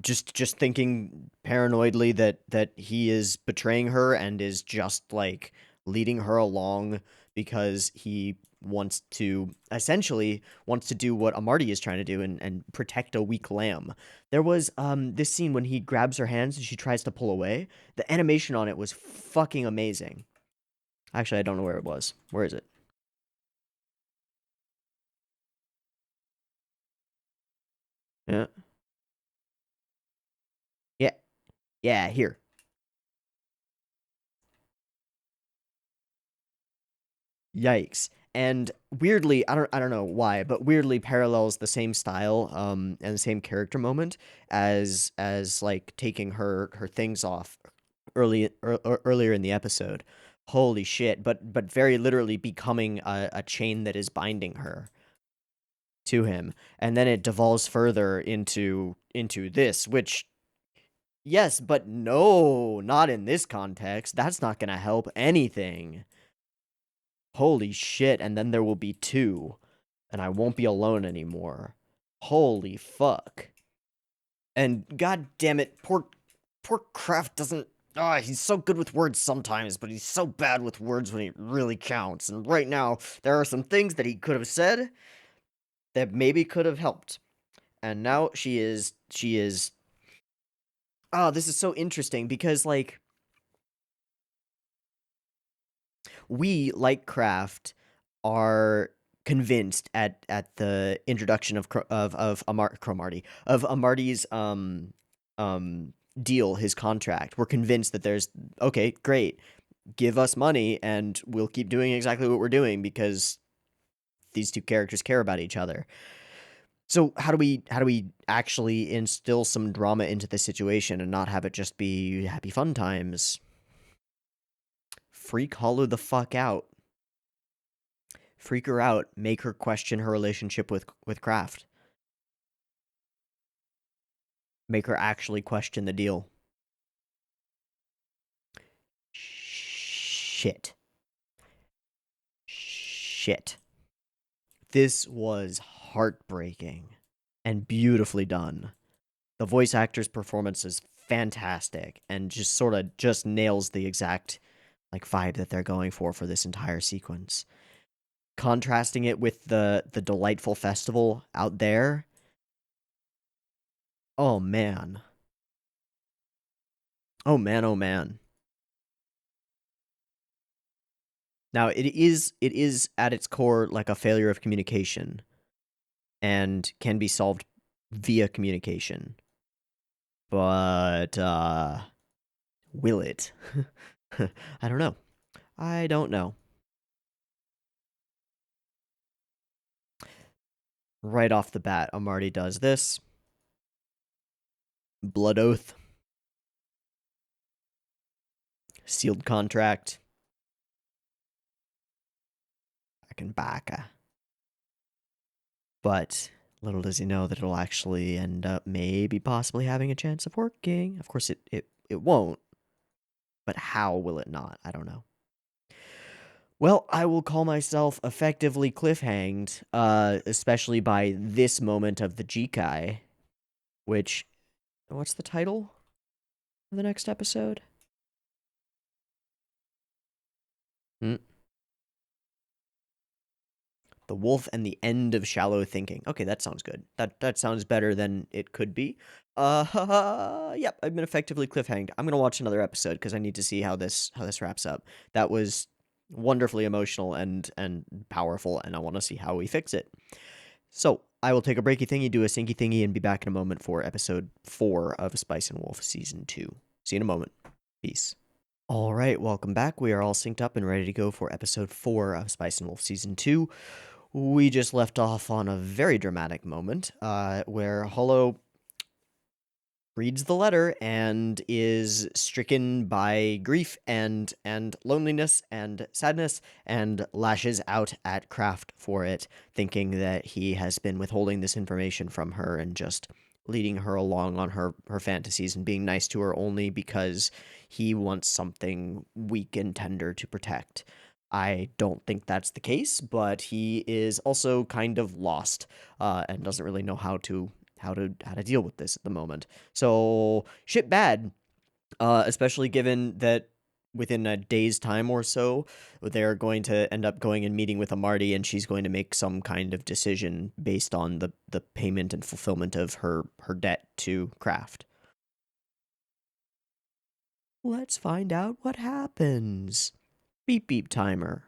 just thinking paranoidly that he is betraying her and is just like leading her along because he essentially wants to do what Amarty is trying to do and protect a weak lamb. There was this scene when he grabs her hands and she tries to pull away. The animation on it was fucking amazing. Actually, I don't know where it was. Where is it? Yeah. Yeah. Yeah, here. Yikes. And weirdly, I don't know why, but weirdly parallels the same style and the same character moment as like taking her things off earlier in the episode. Holy shit, but very literally becoming a chain that is binding her to him. And then it devolves further into this, which yes, but no, not in this context. That's not going to help anything. Holy shit, and then there will be two, and I won't be alone anymore. Holy fuck. And god damn it, poor Kraft doesn't... he's so good with words sometimes, but he's so bad with words when it really counts. And right now, there are some things that he could have said that maybe could have helped. And now she is... Oh, this is so interesting, because, like... We, like Kraft, are convinced at the introduction of Amarty's deal, his contract. We're convinced that there's okay, great, give us money and we'll keep doing exactly what we're doing because these two characters care about each other. So how do we actually instill some drama into the situation and not have it just be happy fun times? Freak Hollow the fuck out. Freak her out, make her question her relationship with Kraft. Make her actually question the deal. Shit. This was heartbreaking and beautifully done. The voice actor's performance is fantastic and just sort of just nails the exact like vibe that they're going for this entire sequence. Contrasting it with the delightful festival out there. Oh man. Oh man, oh man. Now it is at its core like a failure of communication and can be solved via communication. But will it? I don't know. I don't know. Right off the bat, Amarty does this. Blood oath. Sealed contract. Back and back. But little does he know that it'll actually end up maybe possibly having a chance of working. Of course, it won't. But how will it not? I don't know. Well, I will call myself effectively cliffhanged, especially by this moment of the Jikai, which, what's the title of the next episode? Hmm? The Wolf and the End of Shallow Thinking. Okay, that sounds good. That sounds better than it could be. Yep, I've been effectively cliffhanged. I'm gonna watch another episode because I need to see how this wraps up. That was wonderfully emotional and powerful, and I want to see how we fix it. So I will take a breaky thingy, do a sinky thingy, and be back in a moment for episode 4 of Spice and Wolf season 2. See you in a moment. Peace. All right, welcome back. We are all synced up and ready to go for episode 4 of Spice and Wolf season 2. We just left off on a very dramatic moment where Hollow reads the letter and is stricken by grief and loneliness and sadness and lashes out at Kraft for it, thinking that he has been withholding this information from her and just leading her along on her fantasies and being nice to her only because he wants something weak and tender to protect. I don't think that's the case, but he is also kind of lost and doesn't really know how to deal with this at the moment. So shit bad, especially given that within a day's time or so, they're going to end up going and meeting with Amarty, and she's going to make some kind of decision based on the payment and fulfillment of her debt to Kraft. Let's find out what happens. Beep beep timer.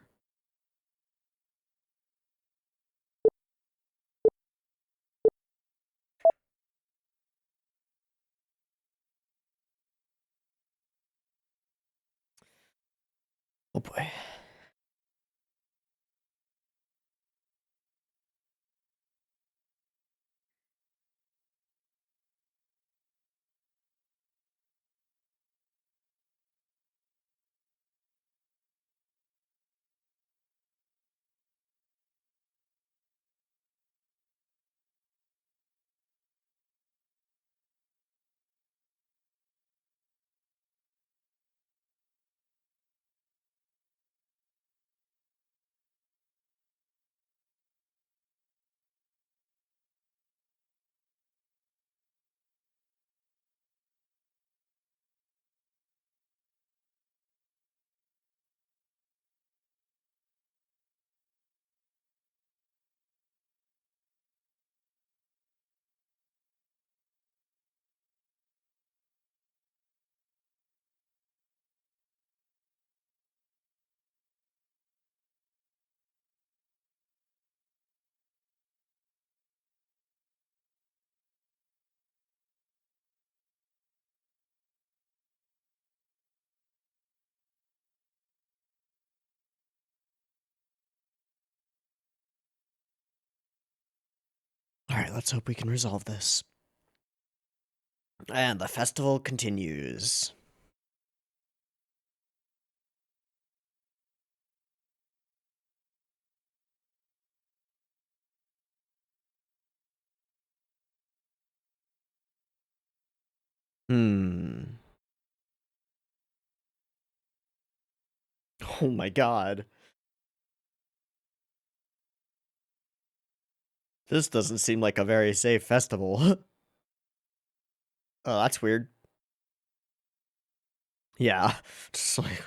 Oh boy. All right, let's hope we can resolve this. And the festival continues. Hmm. Oh my god. This doesn't seem like a very safe festival. Oh, that's weird. Yeah. Just like,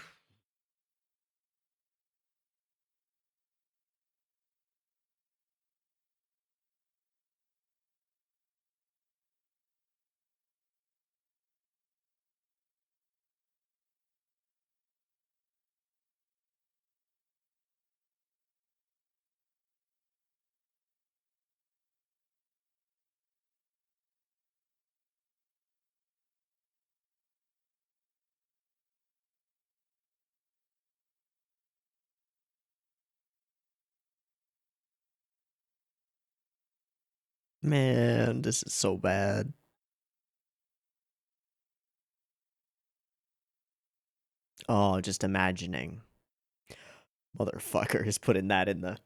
man, this is so bad. Oh, just imagining. Motherfucker is putting that in the.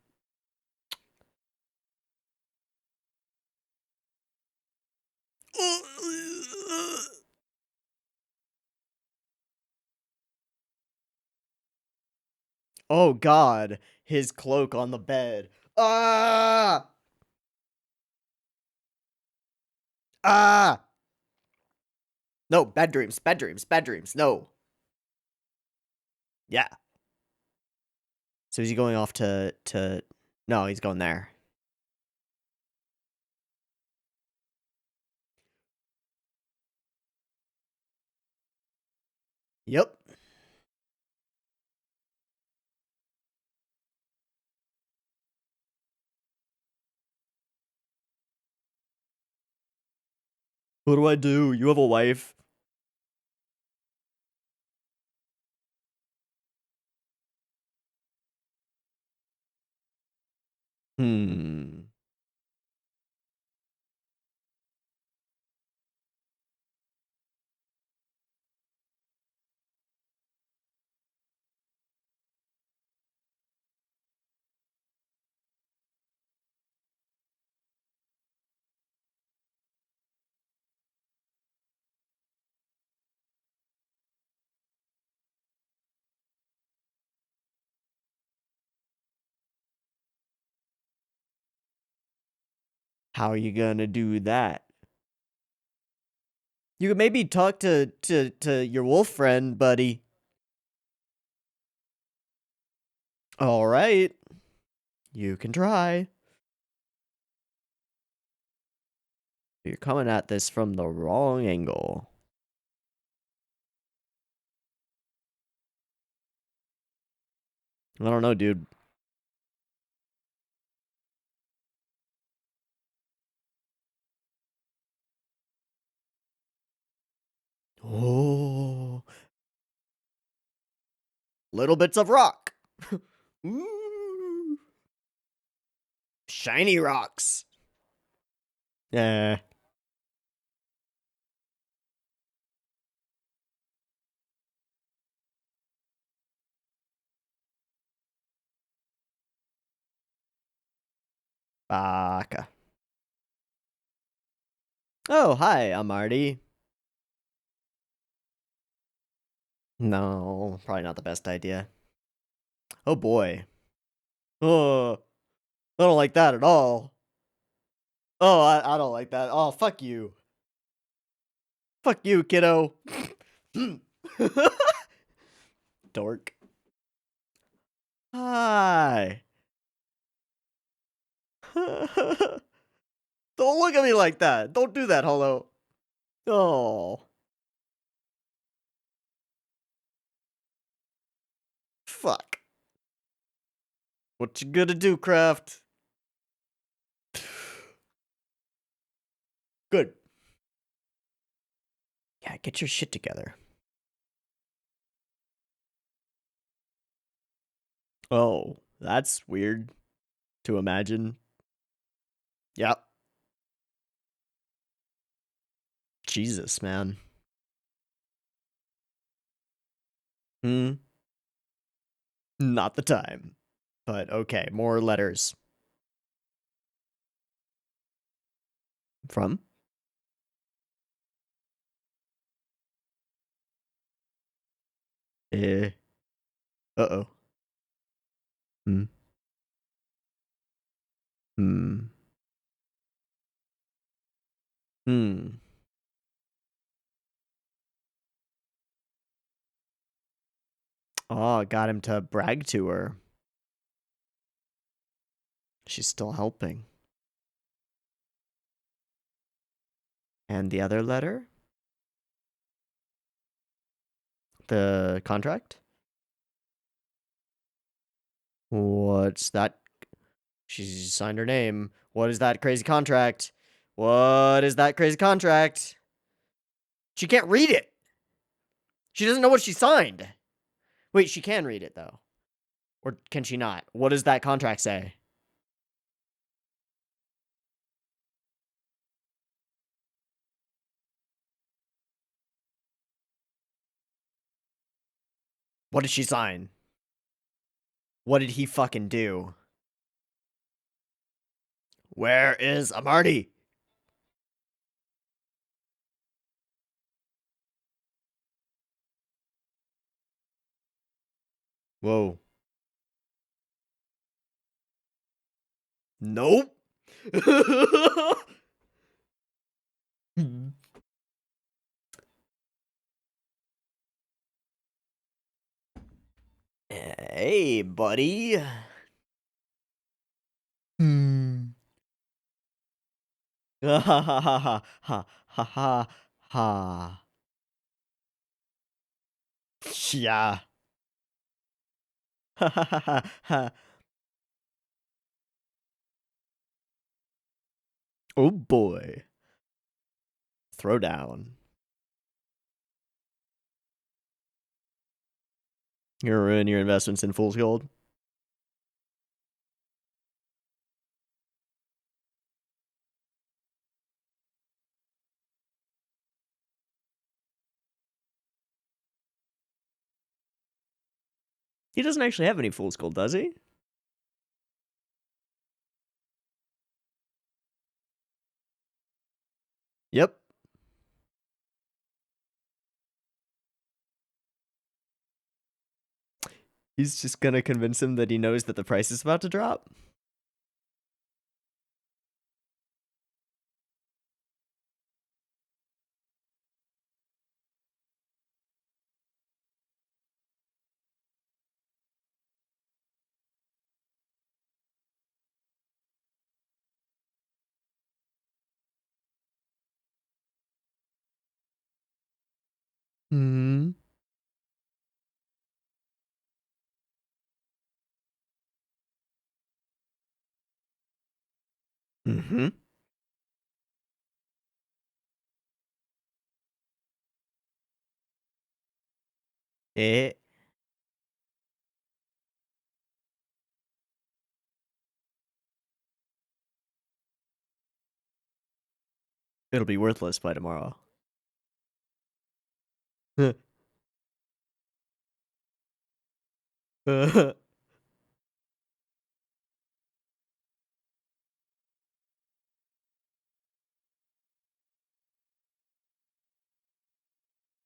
Oh God, his cloak on the bed. Ah! Ah! No, bad dreams, bad dreams, bad dreams. No. Yeah. So is he going off to? No, he's going there. Yep. What do I do? You have a wife. Hmm. How are you gonna do that? You could maybe talk to your wolf friend, buddy. All right. You can try. You're coming at this from the wrong angle. I don't know, dude. Oh, little bits of rock. Ooh, shiny rocks. Yeah. Baka. Oh, hi, I'm Marty. No, probably not the best idea. Oh boy. Oh, I don't like that at all. Oh, I don't like that. Oh, fuck you. Fuck you, kiddo. Dork. Hi. Don't look at me like that. Don't do that, hello. Oh, fuck. What you gonna do, Kraft? Good. Yeah, get your shit together. Oh, that's weird to imagine. Yep. Jesus, man. Hmm. Not the time. But okay, more letters. From? Eh. Uh-oh. Hmm. Hmm. Hmm. Oh, got him to brag to her. She's still helping. And the other letter? The contract? What's that? She signed her name. What is that crazy contract? What is that crazy contract? She can't read it. She doesn't know what she signed. Wait, she can read it, though. Or can she not? What does that contract say? What did she sign? What did he fucking do? Where is Amarty? Whoa. Nope. Hey, buddy. Hmm. Ha ha ha ha ha ha ha ha. Yeah. Ha ha ha ha ha. Oh boy. Throwdown. You're gonna ruin your investments in Fool's Gold? He doesn't actually have any Fool's Gold, does he? Yep. He's just gonna convince him that he knows that the price is about to drop. Hmm. Mm-hmm. It'll be worthless by tomorrow. Uh-huh.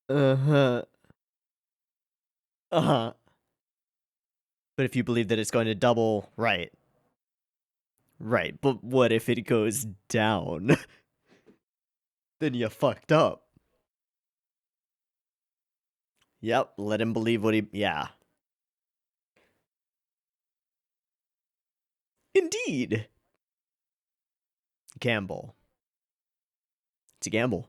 Uh-huh. Uh-huh. But if you believe that it's going to double, right. Right. But what if it goes down? Then you fucked up. Yep, let him believe what he... Yeah. Indeed. Gamble. It's a gamble.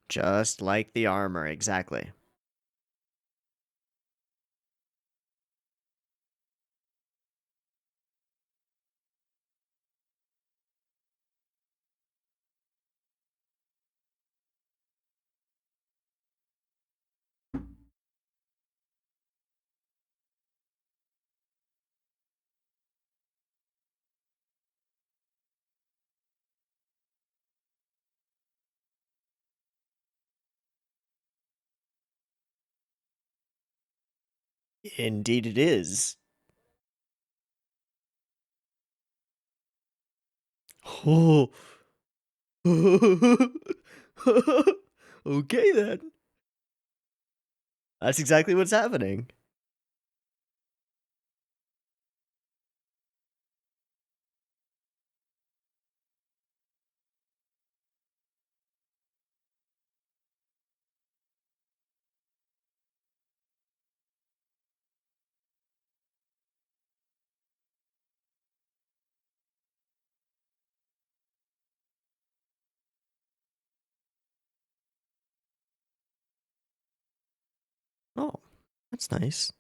Just like the armor, exactly. Indeed it is. Oh. Okay, then. That's exactly what's happening. Oh, that's nice.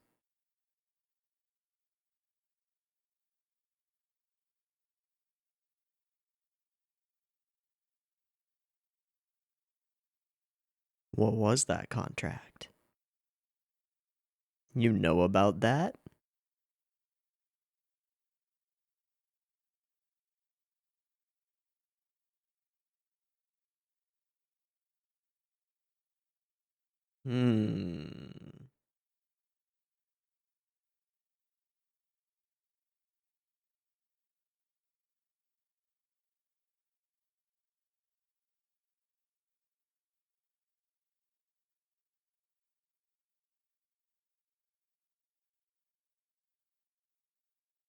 What was that contract? You know about that? Hmm.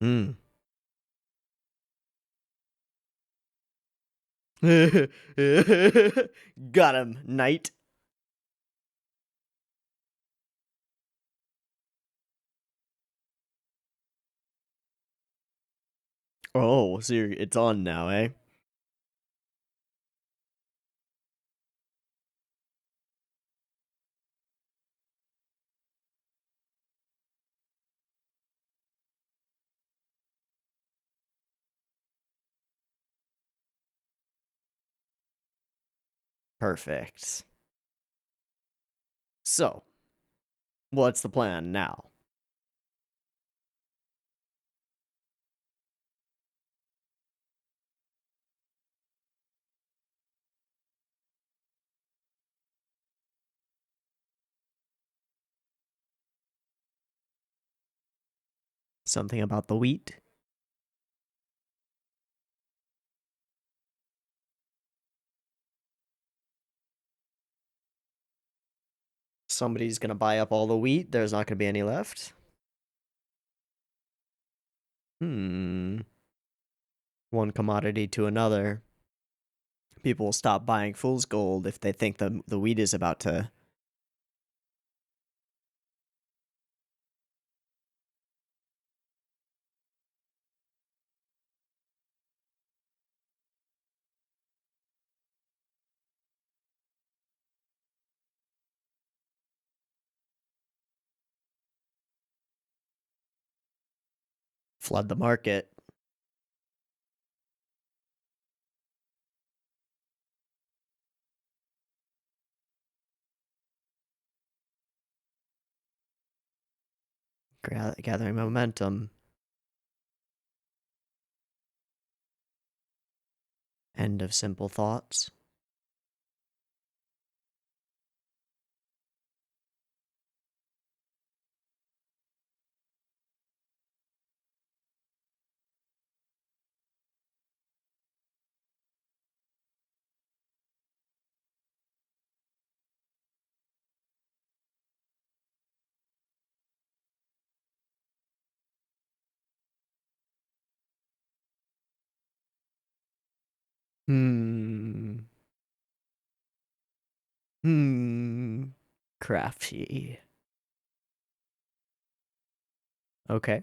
Hmm. Got him, knight. Oh, so it's on now, eh? Perfect. So, what's the plan now? Something about the wheat? Somebody's gonna buy up all the wheat, there's not gonna be any left? Hmm. One commodity to another. People will stop buying fool's gold if they think the wheat is about to... flood the market. Gathering momentum. End of simple thoughts. Hmm. Hmm. Crafty. Okay.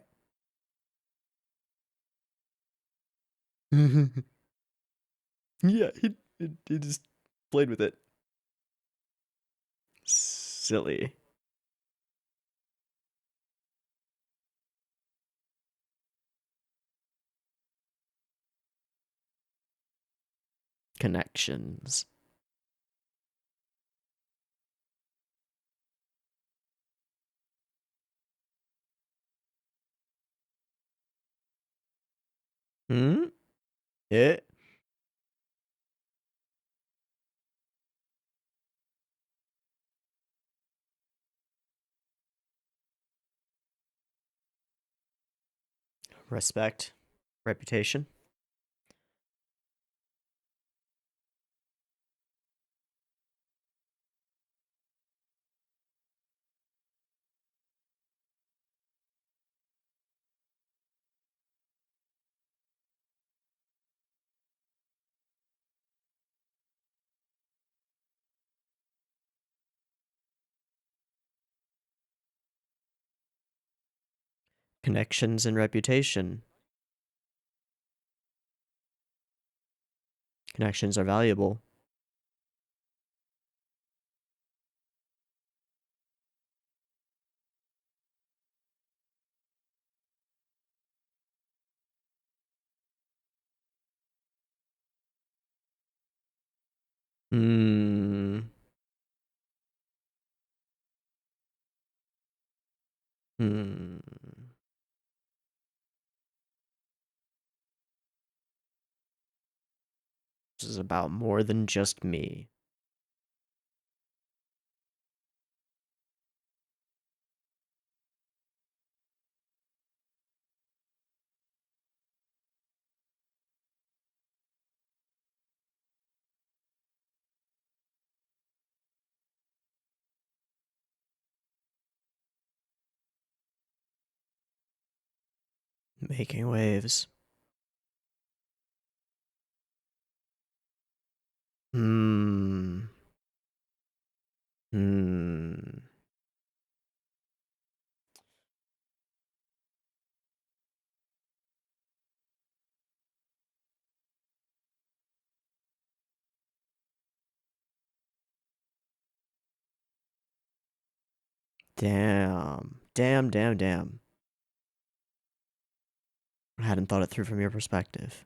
Yeah, he just played with it. Silly. Connections. Hmm? Yeah. Respect. Reputation. Connections and reputation. Connections are valuable. Hmm. Hmm. This is about more than just me. Making waves. Hmm. Hmm. Damn. Damn, damn, damn. I hadn't thought it through from your perspective.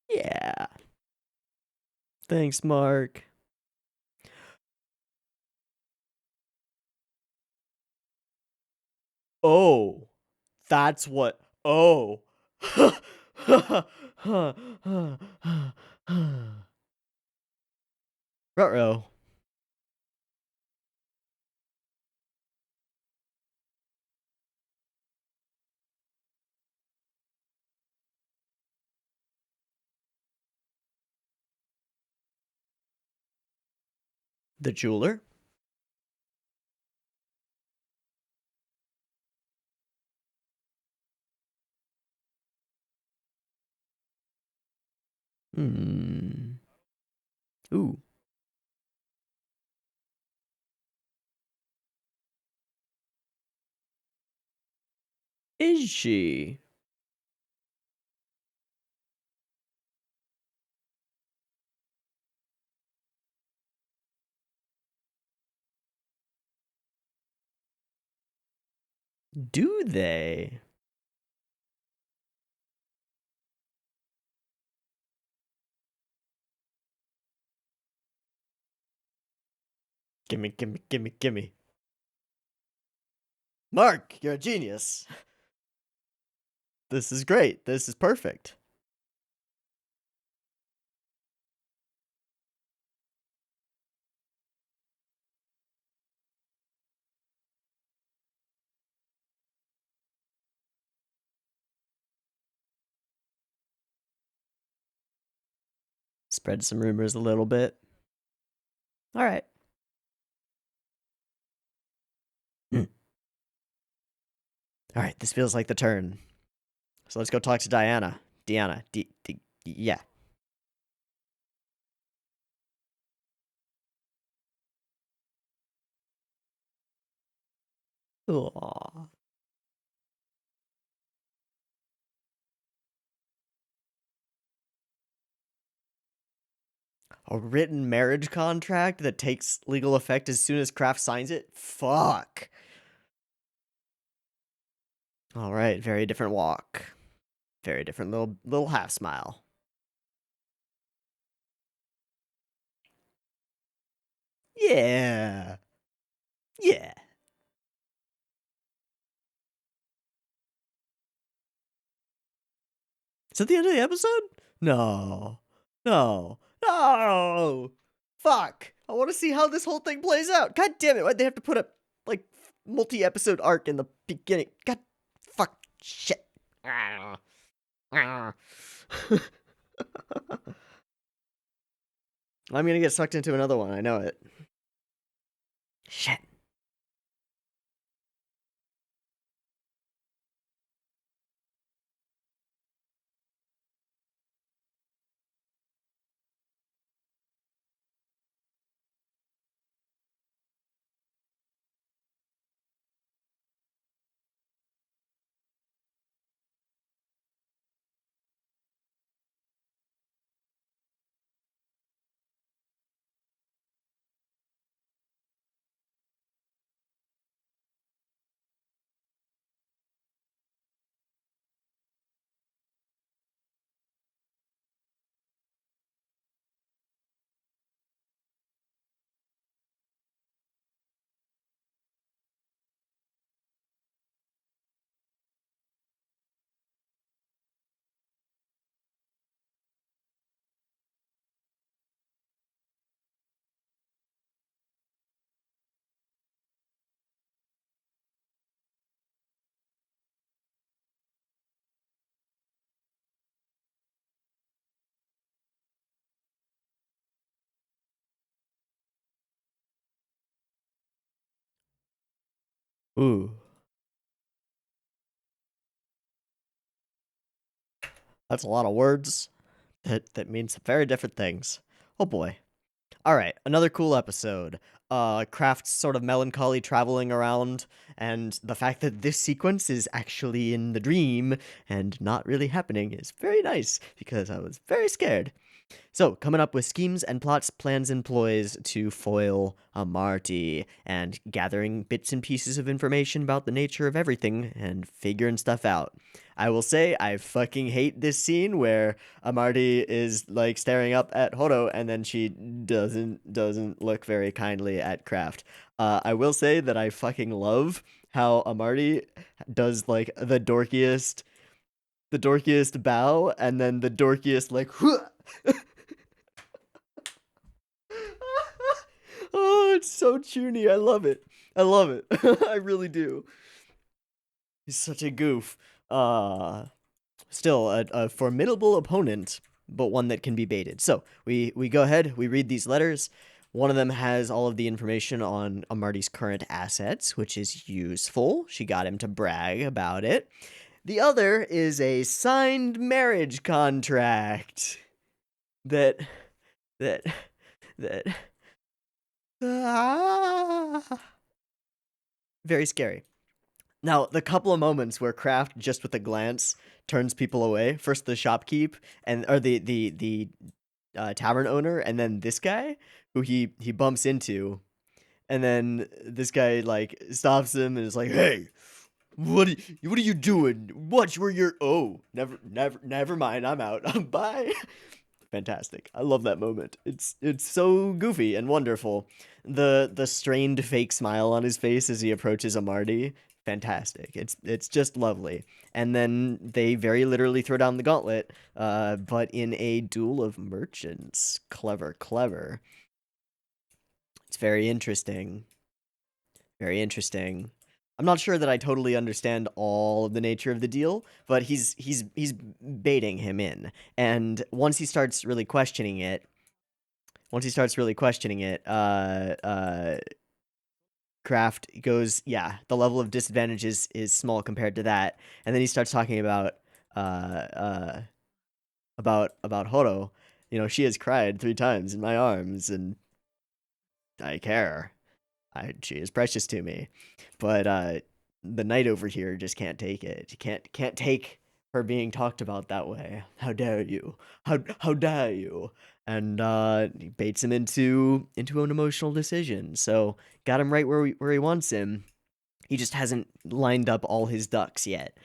Yeah. Thanks, Mark. Oh. That's what. Oh. Ruh-roh. The jeweler? Hmm. Ooh. Is she? Do they? Gimme, gimme, gimme, gimme. Mark, you're a genius. This is great. This is perfect. Spread some rumors a little bit. All right. All right, this feels like the turn. So let's go talk to Diana. Deanna. Yeah. Aww. A written marriage contract that takes legal effect as soon as Kraft signs it? Fuck. All right, very different walk. Very different little half smile. Yeah. Yeah. Is that the end of the episode? No. No. No. Fuck. I want to see how this whole thing plays out. God damn it. Why'd they have to put a, like, multi-episode arc in the beginning? God. Fuck. Shit. I'm gonna get sucked into another one. I know it. Shit. Ooh. That's a lot of words that mean some very different things. Oh boy. All right, another cool episode. Craft's sort of melancholy traveling around, and the fact that this sequence is actually in the dream and not really happening is very nice because I was very scared. So, coming up with schemes and plots, plans, and ploys to foil Amarty, and gathering bits and pieces of information about the nature of everything and figuring stuff out. I will say, I fucking hate this scene where Amarty is like staring up at Horo, and then she doesn't look very kindly at Craft. I will say that I fucking love how Amarty does like the dorkiest bow, and then the dorkiest like. Oh, it's so chuny. I love it. I love it. I really do. He's such a goof. Still a formidable opponent, but one that can be baited. So we go ahead. We read these letters. One of them has all of the information on Amarty's current assets, which is useful. She got him to brag about it. The other is a signed marriage contract that that that very scary. Now, the couple of moments where Kraft just with a glance turns people away, first the shopkeep and or the tavern owner, and then this guy who he bumps into, and then this guy like stops him and is like, "Hey, what are you doing? Watch where you're never mind, I'm out. Bye." Fantastic. I love that moment. It's so goofy and wonderful. The strained fake smile on his face as he approaches Amarty. Fantastic. It's just lovely. And then they very literally throw down the gauntlet, but in a duel of merchants. Clever, clever. It's very interesting. Very interesting. I'm not sure that I totally understand all of the nature of the deal, but he's baiting him in. And once he starts really questioning it, Kraft goes, yeah, the level of disadvantage is small compared to that. And then he starts talking about Horo. You know, she has cried 3 times in my arms, and I care. She is precious to me, but the knight over here just can't take it. She can't take her being talked about that way. How dare you? How dare you? And he baits him into an emotional decision. So got him right where he wants him. He just hasn't lined up all his ducks yet.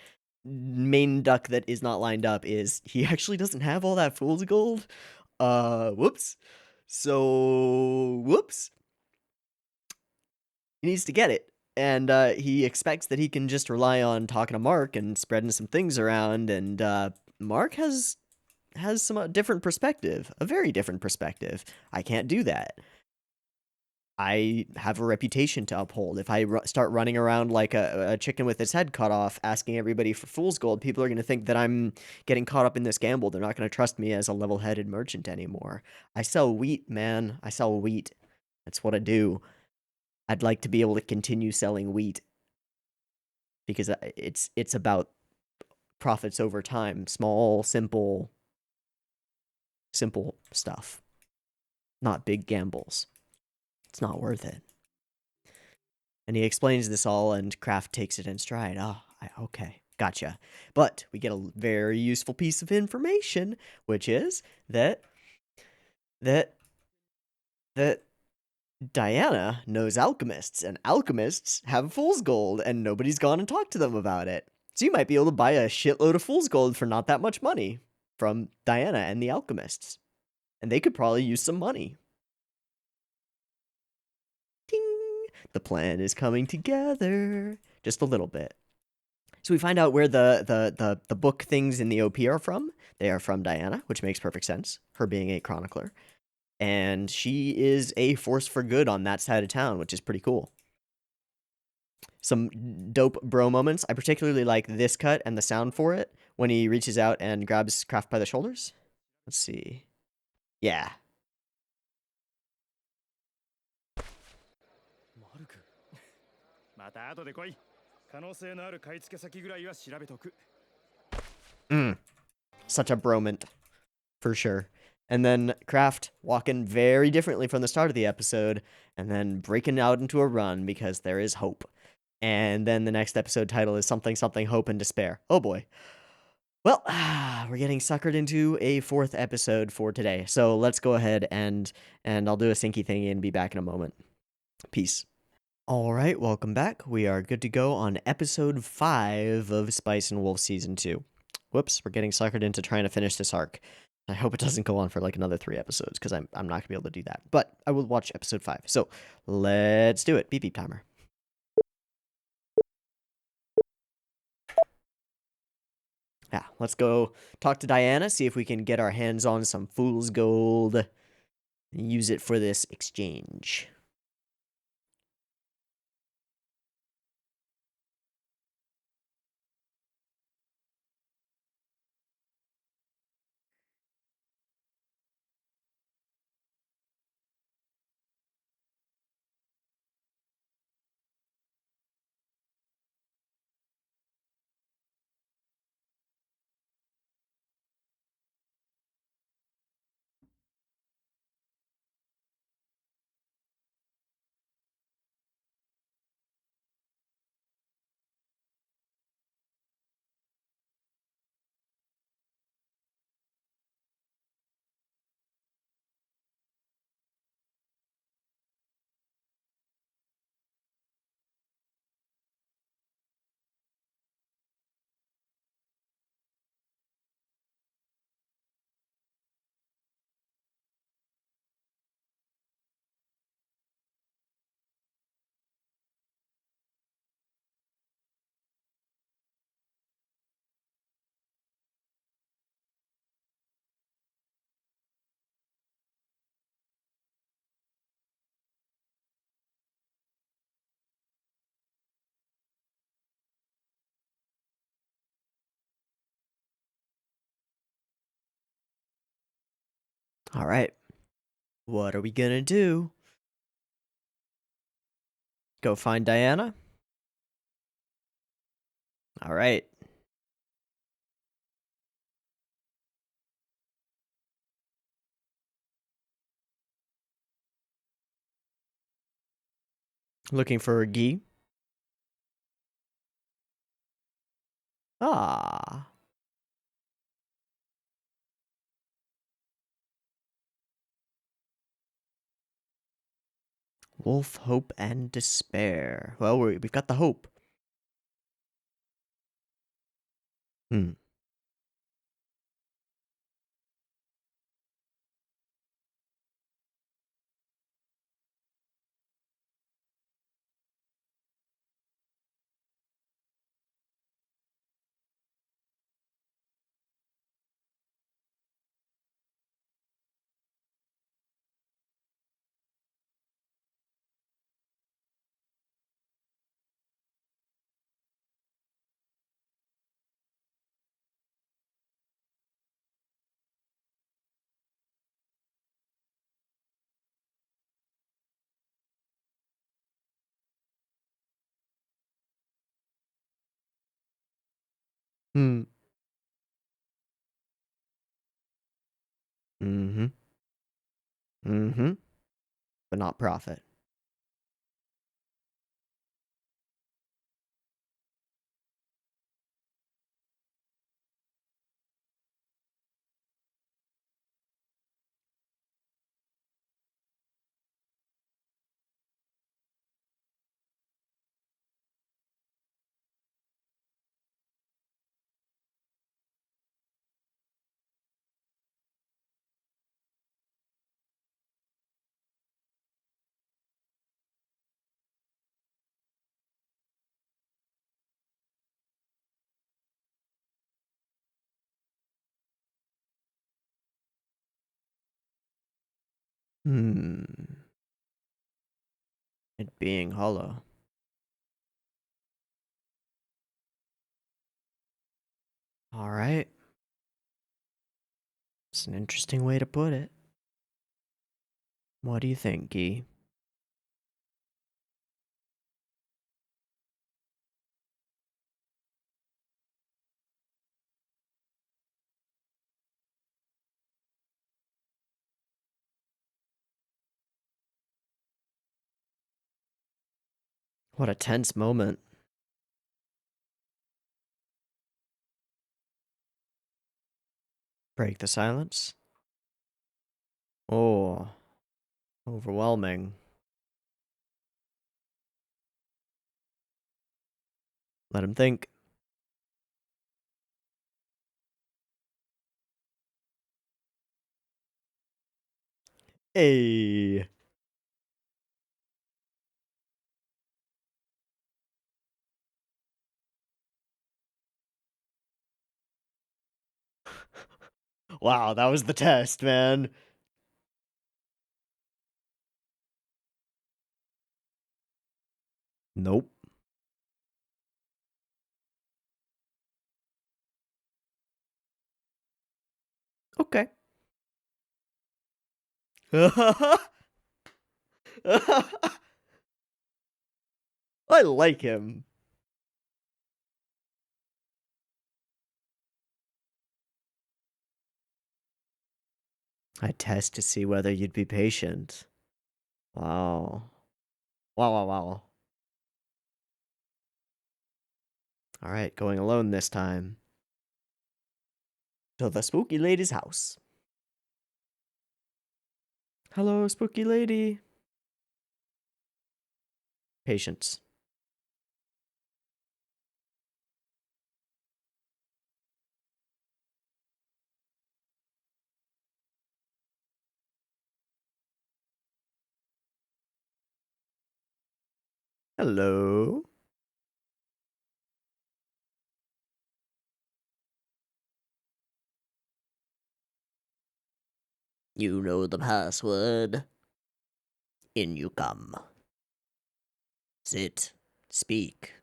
Main duck that is not lined up is he actually doesn't have all that fool's gold. Whoops. So whoops. He needs to get it. And he expects that he can just rely on talking to Mark and spreading some things around. And Mark has some different perspective, a very different perspective. I can't do that. I have a reputation to uphold. If I start running around like a chicken with its head cut off, asking everybody for fool's gold, people are going to think that I'm getting caught up in this gamble. They're not going to trust me as a level-headed merchant anymore. I sell wheat, man. I sell wheat. That's what I do. I'd like to be able to continue selling wheat because it's about profits over time, small, simple stuff, not big gambles. It's not worth it. And he explains this all, and Kraft takes it in stride. Okay, gotcha. But we get a very useful piece of information, which is that Diana knows alchemists, and alchemists have fool's gold, and nobody's gone and talked to them about it. So you might be able to buy a shitload of fool's gold for not that much money from Diana and the alchemists. And they could probably use some money. Ding! The plan is coming together. Just a little bit. So we find out where the book things in the OP are from. They are from Diana, which makes perfect sense, her being a chronicler. And she is a force for good on that side of town, which is pretty cool. Some dope bro moments. I particularly like this cut and the sound for it when he reaches out and grabs Kraft by the shoulders. Let's see. Yeah. Such a bromant, for sure. And then Kraft walking very differently from the start of the episode, and then breaking out into a run because there is hope. And then the next episode title is something, something, hope and despair. Oh boy. Well, we're getting suckered into a fourth episode for today. So let's go ahead and I'll do a syncy thingy and be back in a moment. Peace. All right, welcome back. We are good to go on episode 5 of Spice and Wolf Season 2. Whoops, we're getting suckered into trying to finish this arc. I hope it doesn't go on for like another 3 episodes, because I'm not going to be able to do that. But I will watch episode 5. So let's do it. Beep beep timer. Yeah, let's go talk to Diana, see if we can get our hands on some fool's gold and use it for this exchange. All right. What are we going to do? Go find Diana? All right. Looking for a Gi? Ah. Wolf, hope, and despair. Well, we've got the hope. Hmm. Hmm. Mm-hmm. Mm-hmm. But not profit. Hmm. It being hollow. All right. It's an interesting way to put it. What do you think, Guy? What a tense moment. Break the silence. Oh, overwhelming. Let him think. Hey. Wow, that was the test, man. Nope. Okay. I like him. I test to see whether you'd be patient. Wow. Wow, wow, wow. Alright, going alone this time. To the spooky lady's house. Hello, spooky lady. Patience. Hello. You know the password. In you come. Sit. Speak.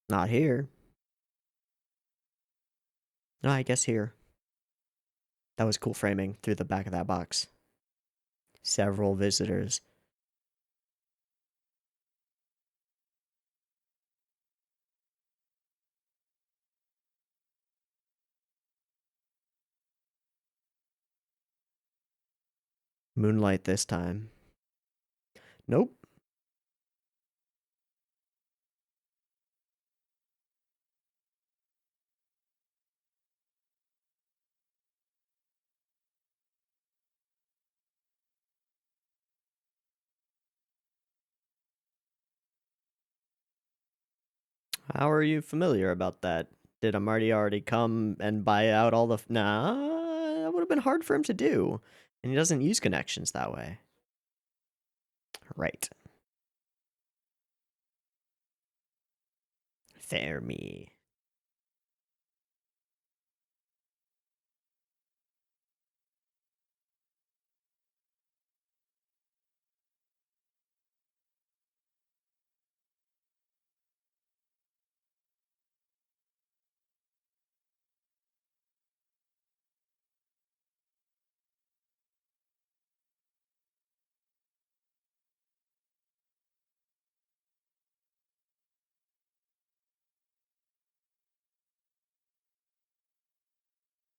Not here. No, I guess here. That was cool framing through the back of that box. Several visitors. Moonlight this time. Nope. How are you familiar about that? Did Amarty already come and buy out all the... Nah, that would have been hard for him to do. And he doesn't use connections that way. Right. Fair me.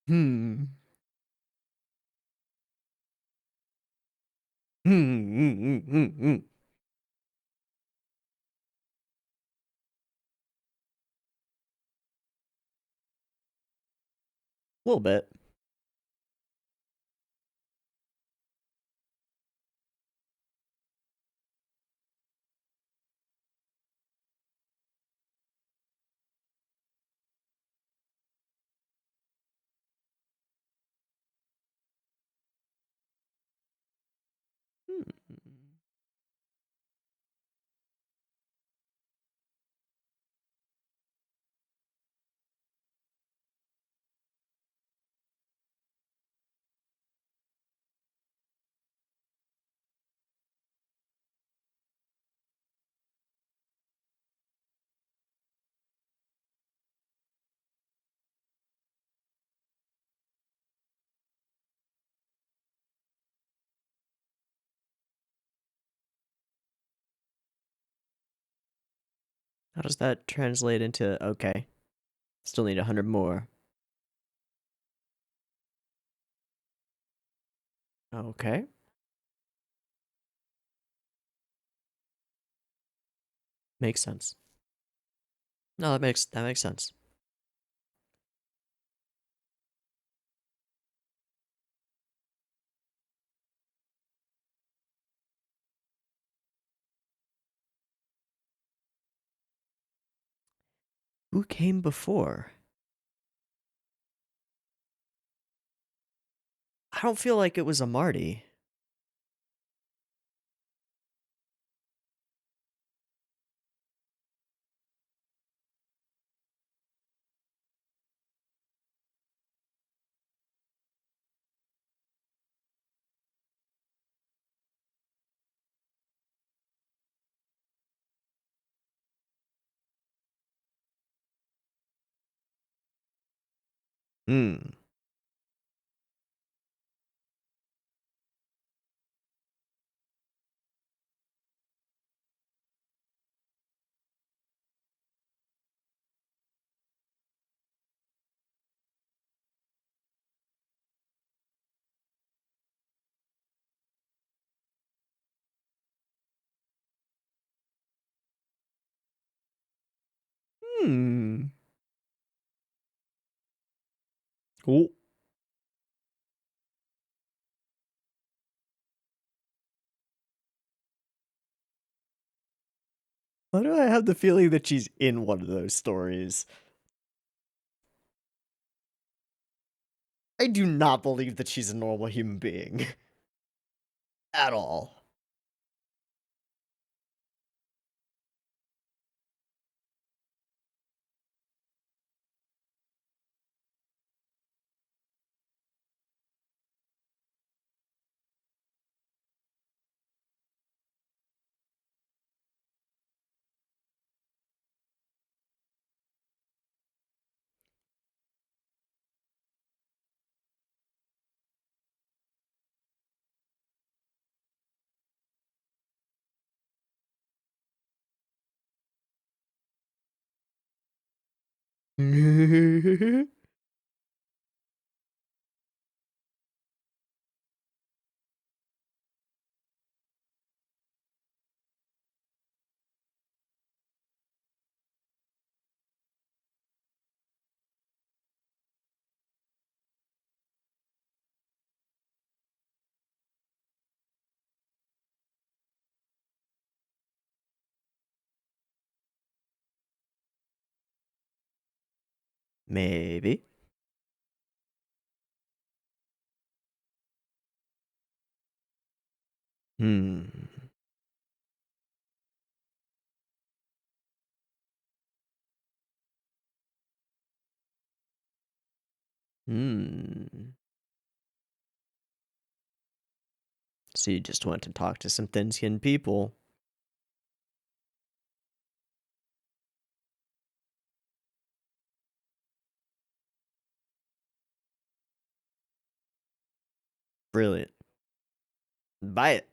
Hmm. Hmm. A little bit. Hmm. How does that translate into... Okay. Still need 100 more. Okay. Makes sense. No, that makes sense. Who came before? I don't feel like it was a Marty. Hmm. Hmm. Cool. Why do I have the feeling that she's in one of those stories? I do not believe that she's a normal human being. At all. Maybe. Hmm. Hmm. So you just went to talk to some thin-skinned people. Brilliant. Buy it.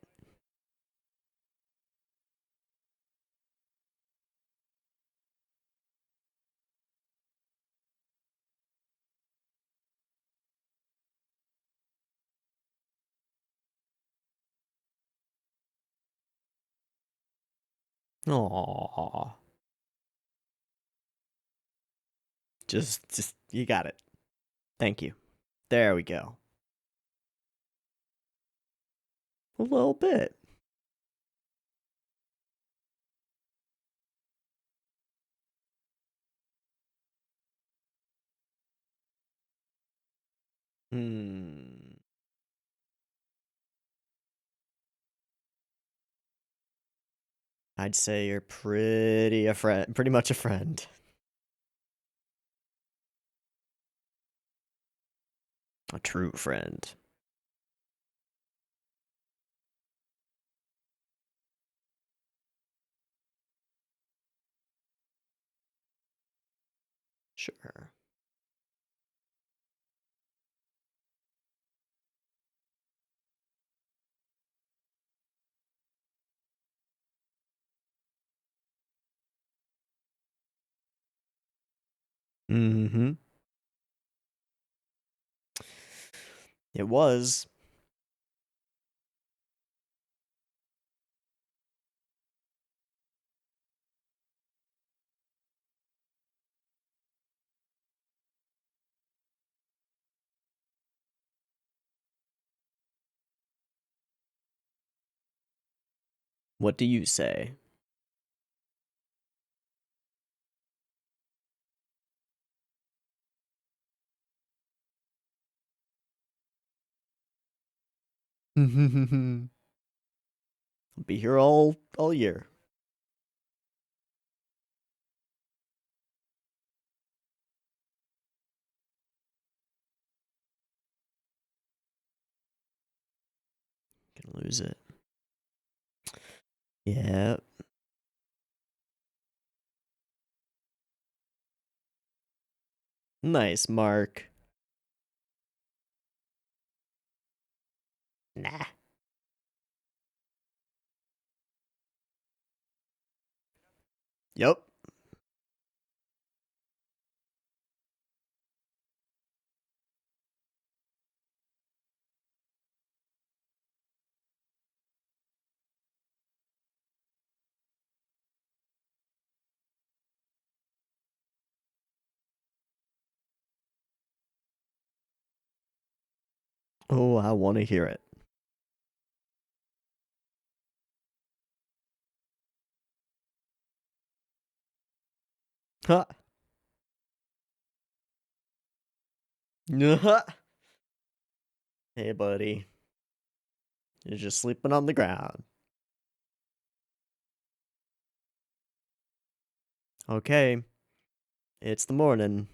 Aww. Just, you got it. Thank you. There we go. A little bit. Hmm. I'd say you're pretty much a friend. A true friend. Sure. Mm-hmm. It was. What do you say? I'll be here all year. Gonna lose it. Yeah. Nice, Mark. Nah. Yep. Oh, I want to hear it. Ha. Hey, buddy. You're just sleeping on the ground. Okay. It's the morning.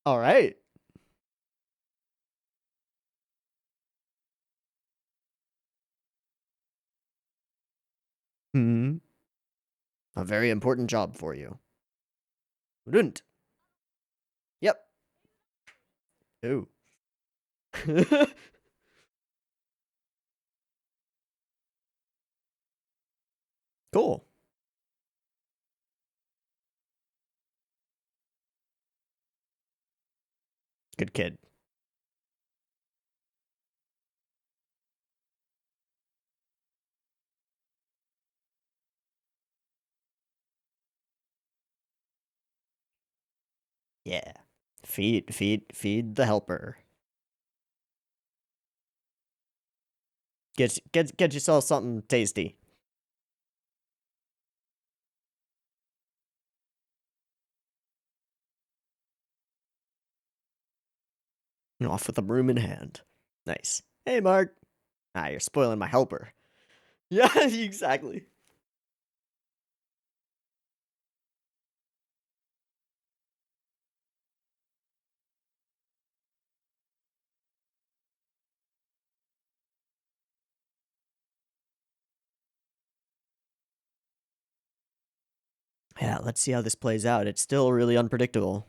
All right. Hmm. A very important job for you. Wouldn't. Yep. Ooh. Cool. Good kid. Yeah. Feed the helper. Get yourself something tasty. Off with a broom in hand. Nice. Hey, Mark. Ah, you're spoiling my helper. Yeah, exactly. Yeah, let's see how this plays out. It's still really unpredictable.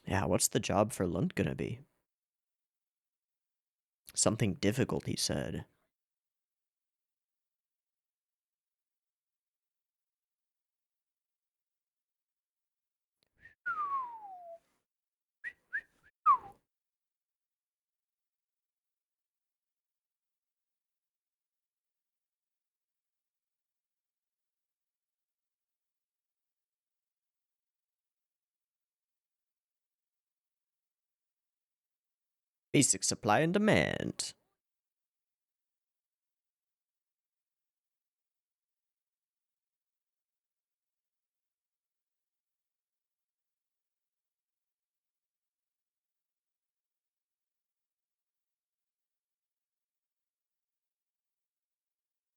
Yeah, what's the job for Lund gonna be? Something difficult, he said. Basic supply and demand.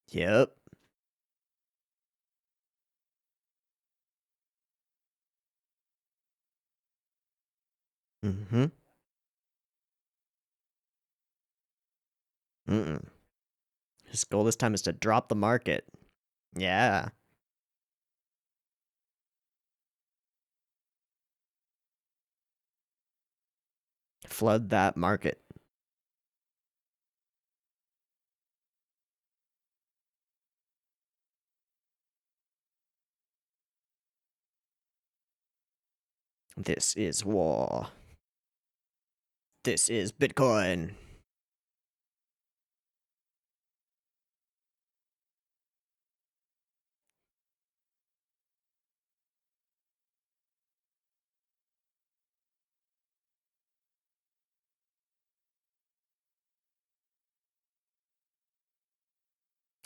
Yep. Mm-hmm. Mm-mm. His goal this time is to drop the market. Yeah. Flood that market. This is war. This is Bitcoin.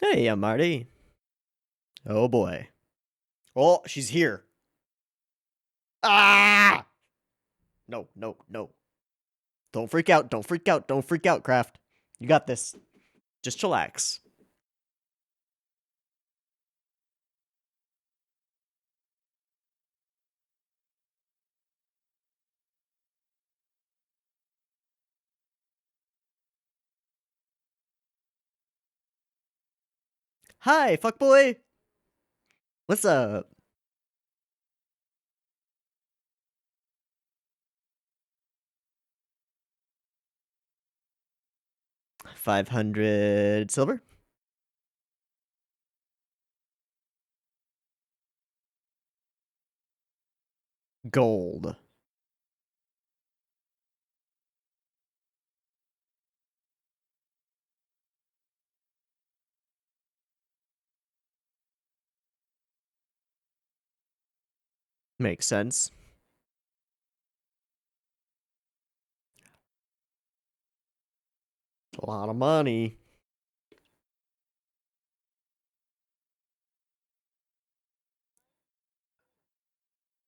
Hey, I'm Marty. Oh boy. Oh, she's here. Ah! No, no, no. Don't freak out. Don't freak out. Don't freak out, Craft. You got this. Just chillax. Hi, fuckboy. What's up? 500 silver? Gold. Makes sense. A lot of money.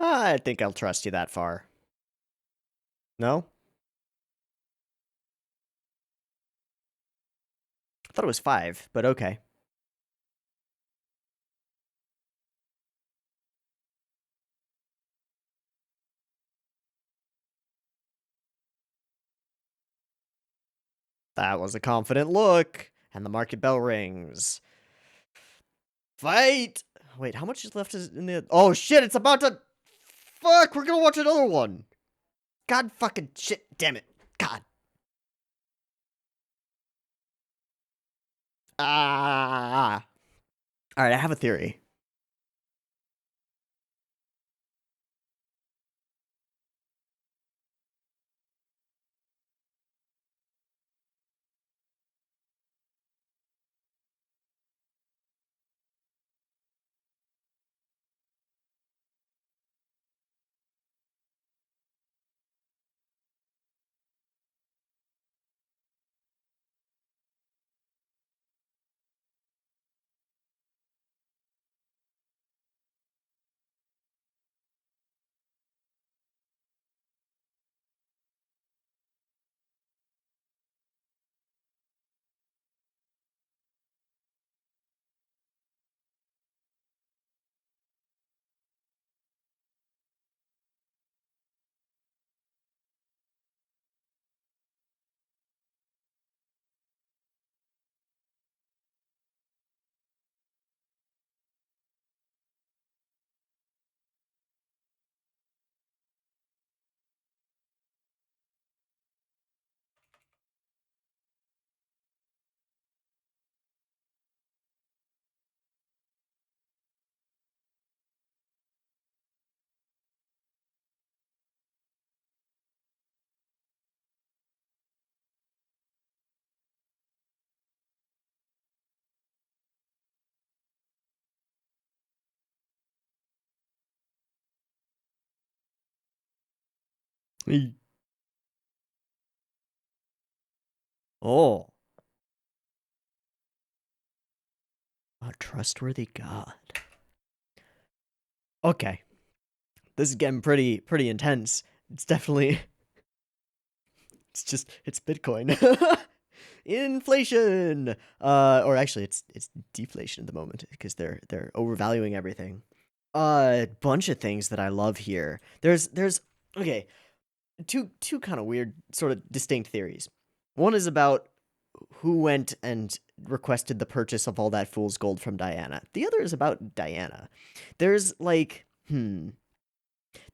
I think I'll trust you that far. No? I thought it was 5, but okay. That was a confident look. And the market bell rings. Fight! Wait, how much is left in the... Oh, shit, it's about to... Fuck, we're gonna watch another one. God fucking shit, damn it. God. Ah. Alright, I have a theory. Oh. A trustworthy god. Okay. This is getting pretty intense. It's definitely... It's Bitcoin. Inflation! Or actually, it's deflation at the moment, because they're overvaluing everything. A bunch of things that I love here. There's okay, two kind of weird, sort of distinct theories. One is about who went and requested the purchase of all that fool's gold from Diana. The other is about Diana. There's like, the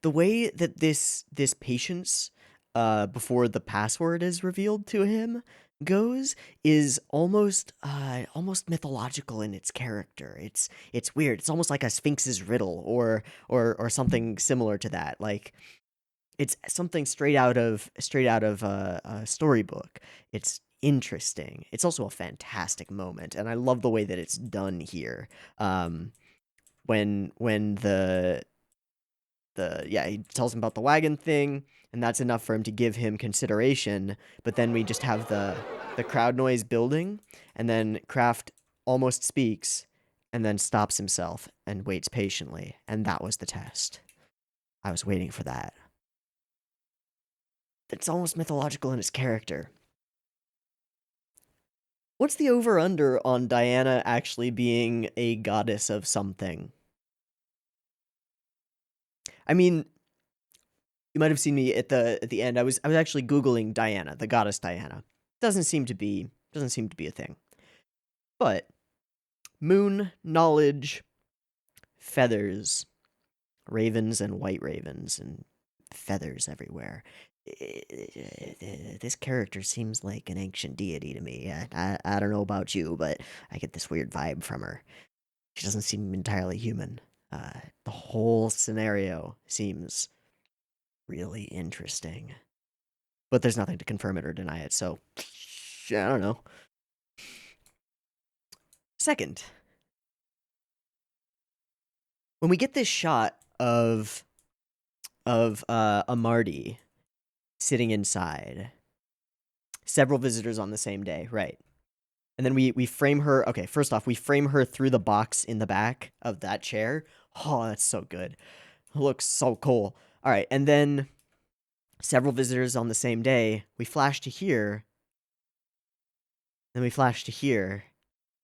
way that this patience, before the password is revealed to him, goes is almost mythological in its character. It's weird. It's almost like a Sphinx's riddle or something similar to that. Like, It's something straight out of a storybook. It's interesting. It's also a fantastic moment, and I love the way that it's done here. Um, when he tells him about the wagon thing, and that's enough for him to give him consideration. But then we just have the crowd noise building, and then Kraft almost speaks, and then stops himself and waits patiently, and that was the test. I was waiting for that. It's almost mythological in its character. What's the over-under on Diana actually being a goddess of something? I mean, you might have seen me at the end. I was actually Googling Diana, the goddess Diana. Doesn't seem to be a thing. But moon, knowledge, feathers, ravens and white ravens, and feathers everywhere. This character seems like an ancient deity to me. I don't know about you, but I get this weird vibe from her. She doesn't seem entirely human. The whole scenario seems really interesting. But there's nothing to confirm it or deny it, so I don't know. Second, when we get this shot of Amarty sitting inside, several visitors on the same day, right? And then we frame her. Okay, first off, we frame her through the box in the back of that chair. Oh, that's so good. It looks so cool. All right, and then several visitors on the same day. We flash to here. Then we flash to here,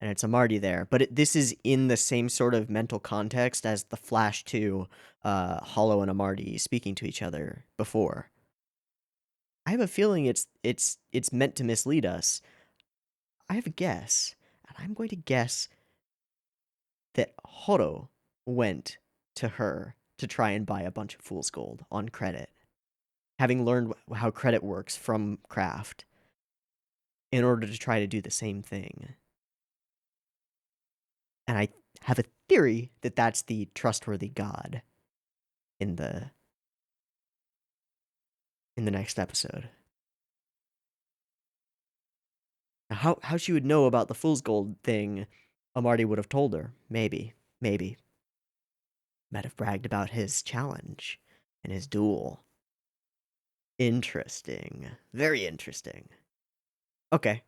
and it's Amarty there. But this is in the same sort of mental context as the flash to Hollow and Amarty speaking to each other before. I have a feeling it's meant to mislead us. I have a guess, and I'm going to guess that Horo went to her to try and buy a bunch of fool's gold on credit, having learned how credit works from Kraft, in order to try to do the same thing. And I have a theory that that's the trustworthy god in the next episode. Now, how she would know about the fool's gold thing, Amarty would have told her. Maybe. Might have bragged about his challenge and his duel. Interesting. Very interesting. Okay.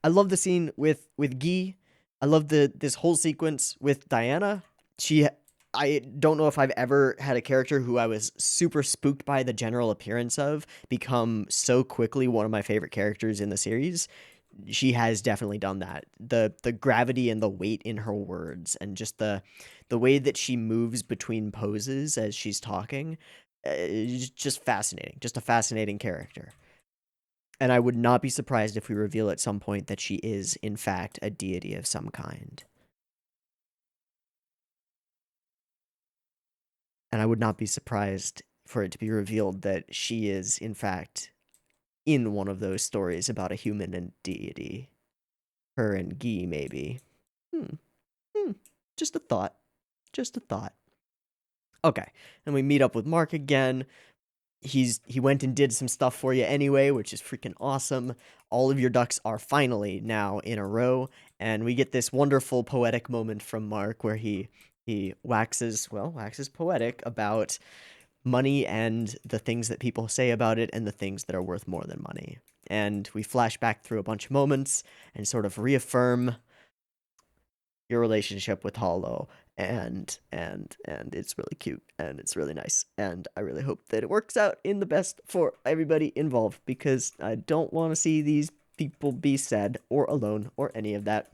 I love the scene with Guy. I love this whole sequence with Diana. I don't know if I've ever had a character who I was super spooked by the general appearance of become so quickly one of my favorite characters in the series. She has definitely done that. The gravity and the weight in her words, and just the way that she moves between poses as she's talking, is just fascinating. Just a fascinating character. And I would not be surprised if we reveal at some point that she is, in fact, a deity of some kind. And I would not be surprised for it to be revealed that she is, in fact, in one of those stories about a human and deity. Her and Guy, maybe. Just a thought. Just a thought. Okay, and we meet up with Mark again. He went and did some stuff for you anyway, which is freaking awesome. All of your ducks are finally now in a row, and we get this wonderful poetic moment from Mark where he waxes poetic about money and the things that people say about it and the things that are worth more than money. And we flash back through a bunch of moments and sort of reaffirm your relationship with Hollow, and it's really cute and it's really nice, and I really hope that it works out in the best for everybody involved, because I don't want to see these people be sad or alone or any of that.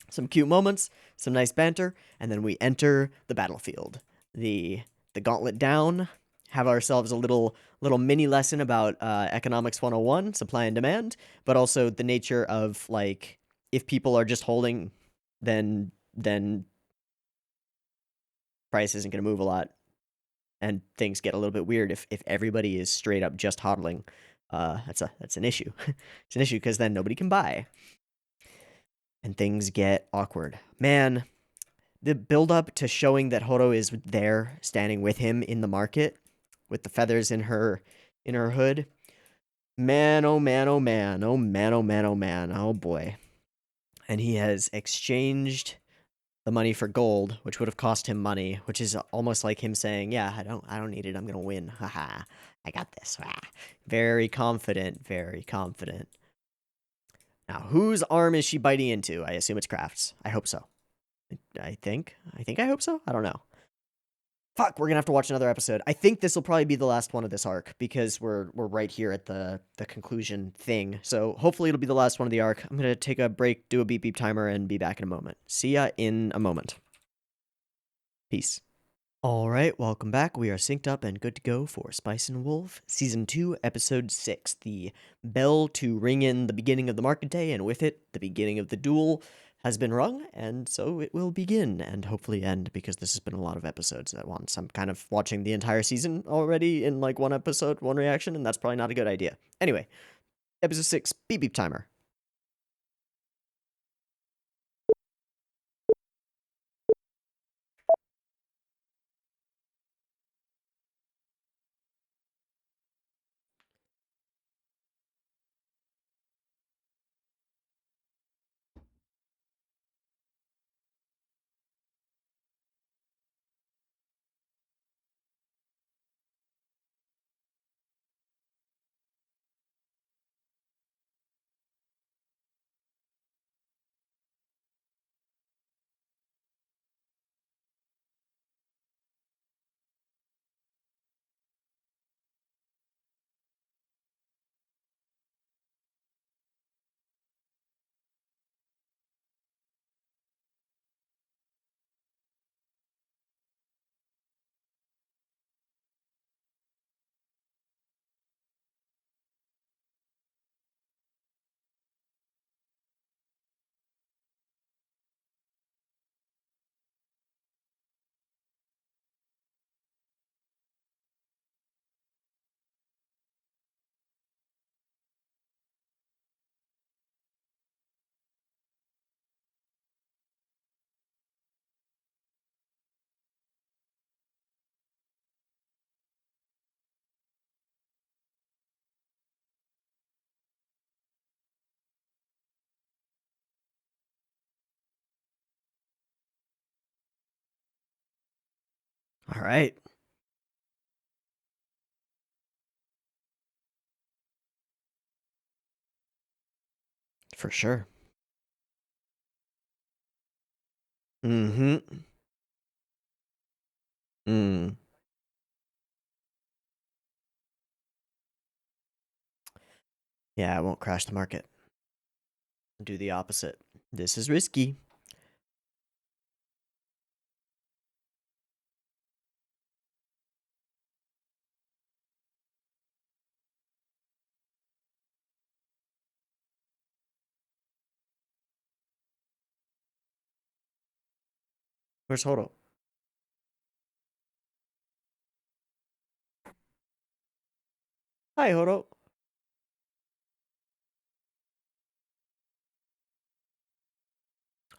Some cute moments, some nice banter, and then we enter the battlefield. The gauntlet down, have ourselves a little mini lesson about economics 101, supply and demand, but also the nature of, like, if people are just holding, then price isn't going to move a lot, and things get a little bit weird if everybody is straight up just hodling. That's an issue. It's an issue because then nobody can buy, and things get awkward. Man, the build up to showing that Horo is there, standing with him in the market, with the feathers in her hood. Man, oh man, oh man, oh man, oh man, oh man, oh boy. And he has exchanged the money for gold, which would have cost him money, which is almost like him saying, "Yeah, I don't need it. I'm gonna win. Haha, I got this." Very confident, very confident. Now, whose arm is she biting into? I assume it's Kraft's. I hope so. I hope so. I don't know. Fuck, we're gonna have to watch another episode. I think this will probably be the last one of this arc because we're right here at the conclusion thing. So hopefully it'll be the last one of the arc. I'm gonna take a break, do a beep beep timer, and be back in a moment. See ya in a moment. Peace. All right, welcome back. We are synced up and good to go for Spice and Wolf, Season 2, Episode 6. The bell to ring in the beginning of the market day, and with it, the beginning of the duel, has been rung, and so it will begin and hopefully end because this has been a lot of episodes at once. I'm kind of watching the entire season already in like one episode, one reaction, and that's probably not a good idea. Anyway, Episode 6, beep beep timer. All right. For sure. Mm-hmm. Mm. Yeah, it won't crash the market. Do the opposite. This is risky. Where's Horo? Hi, Horo.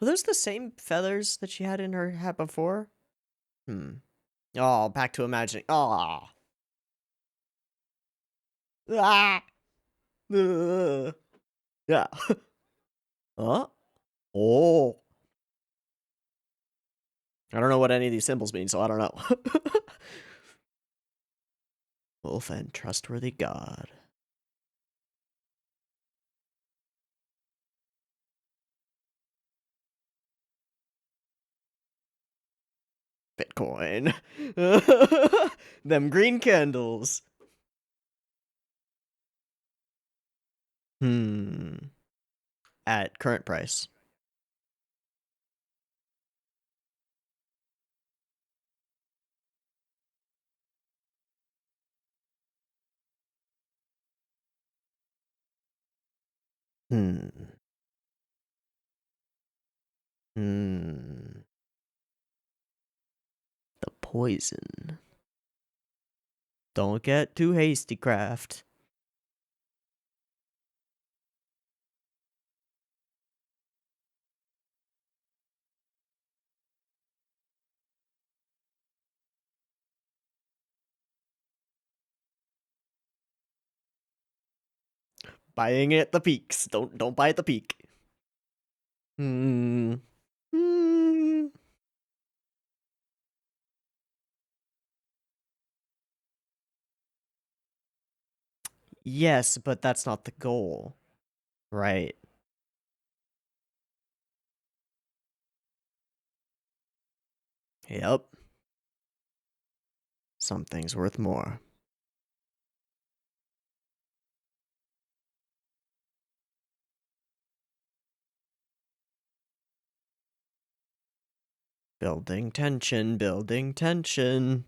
Are those the same feathers that she had in her hat before? Hmm. Oh, back to imagining. Oh. Ah. Yeah. Huh? Oh. I don't know what any of these symbols mean, so I don't know. Wolf and trustworthy god. Bitcoin. Them green candles. At current price. Hmm. Hmm. The poison. Don't get too hasty, Craft. Buying it at the peaks. Don't buy at the peak. Hmm. Hmm. Yes, but that's not the goal. Right. Yep. Something's worth more. Building tension, building tension.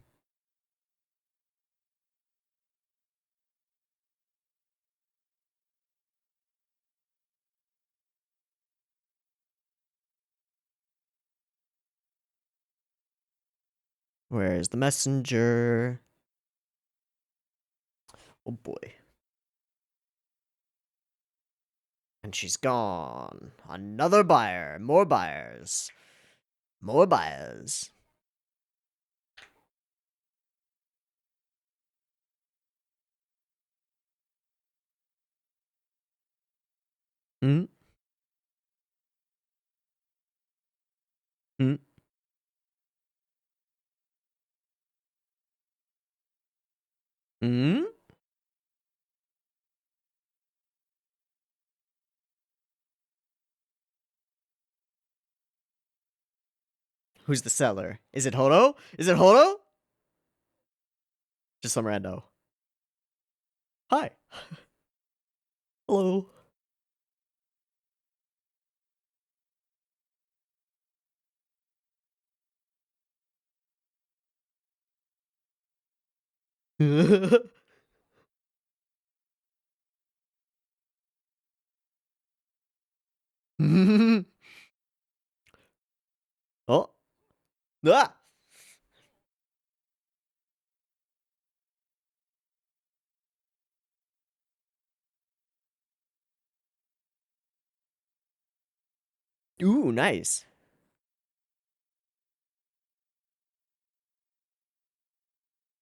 Where's the messenger? Oh boy. And she's gone. Another buyer. More buyers. More buyers. Hmm? Hmm? Hmm? Who's the seller? Is it Hodo? Is it Hodo? Just some rando. Hi. Hello. Oh. Ah! Ooh, nice.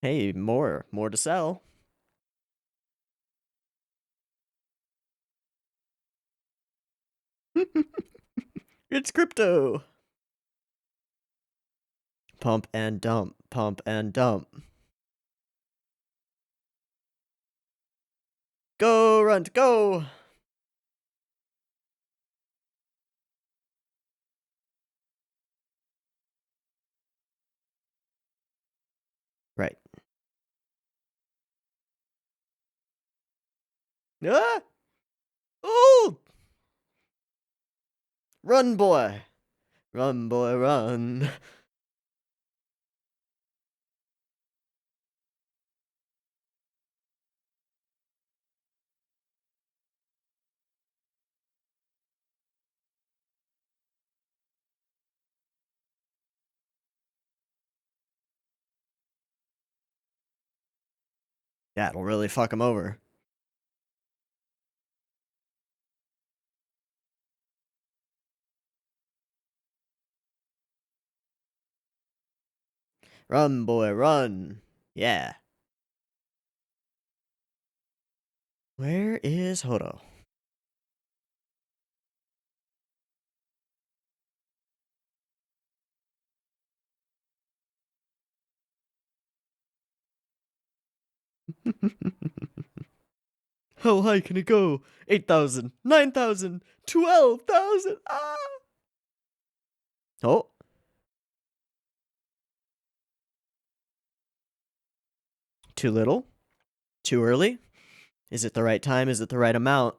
Hey, more to sell. It's crypto. Pump and dump, pump and dump. Go, Runt, go! Right. Ah! Oh! Run, boy! Run, boy, run. That'll really fuck him over. Run, boy, run. Yeah. Where is Hodo? How high can it go? 8,000, 9,000, 12,000. Ah! Oh. Too little? Too early? Is it the right time? Is it the right amount?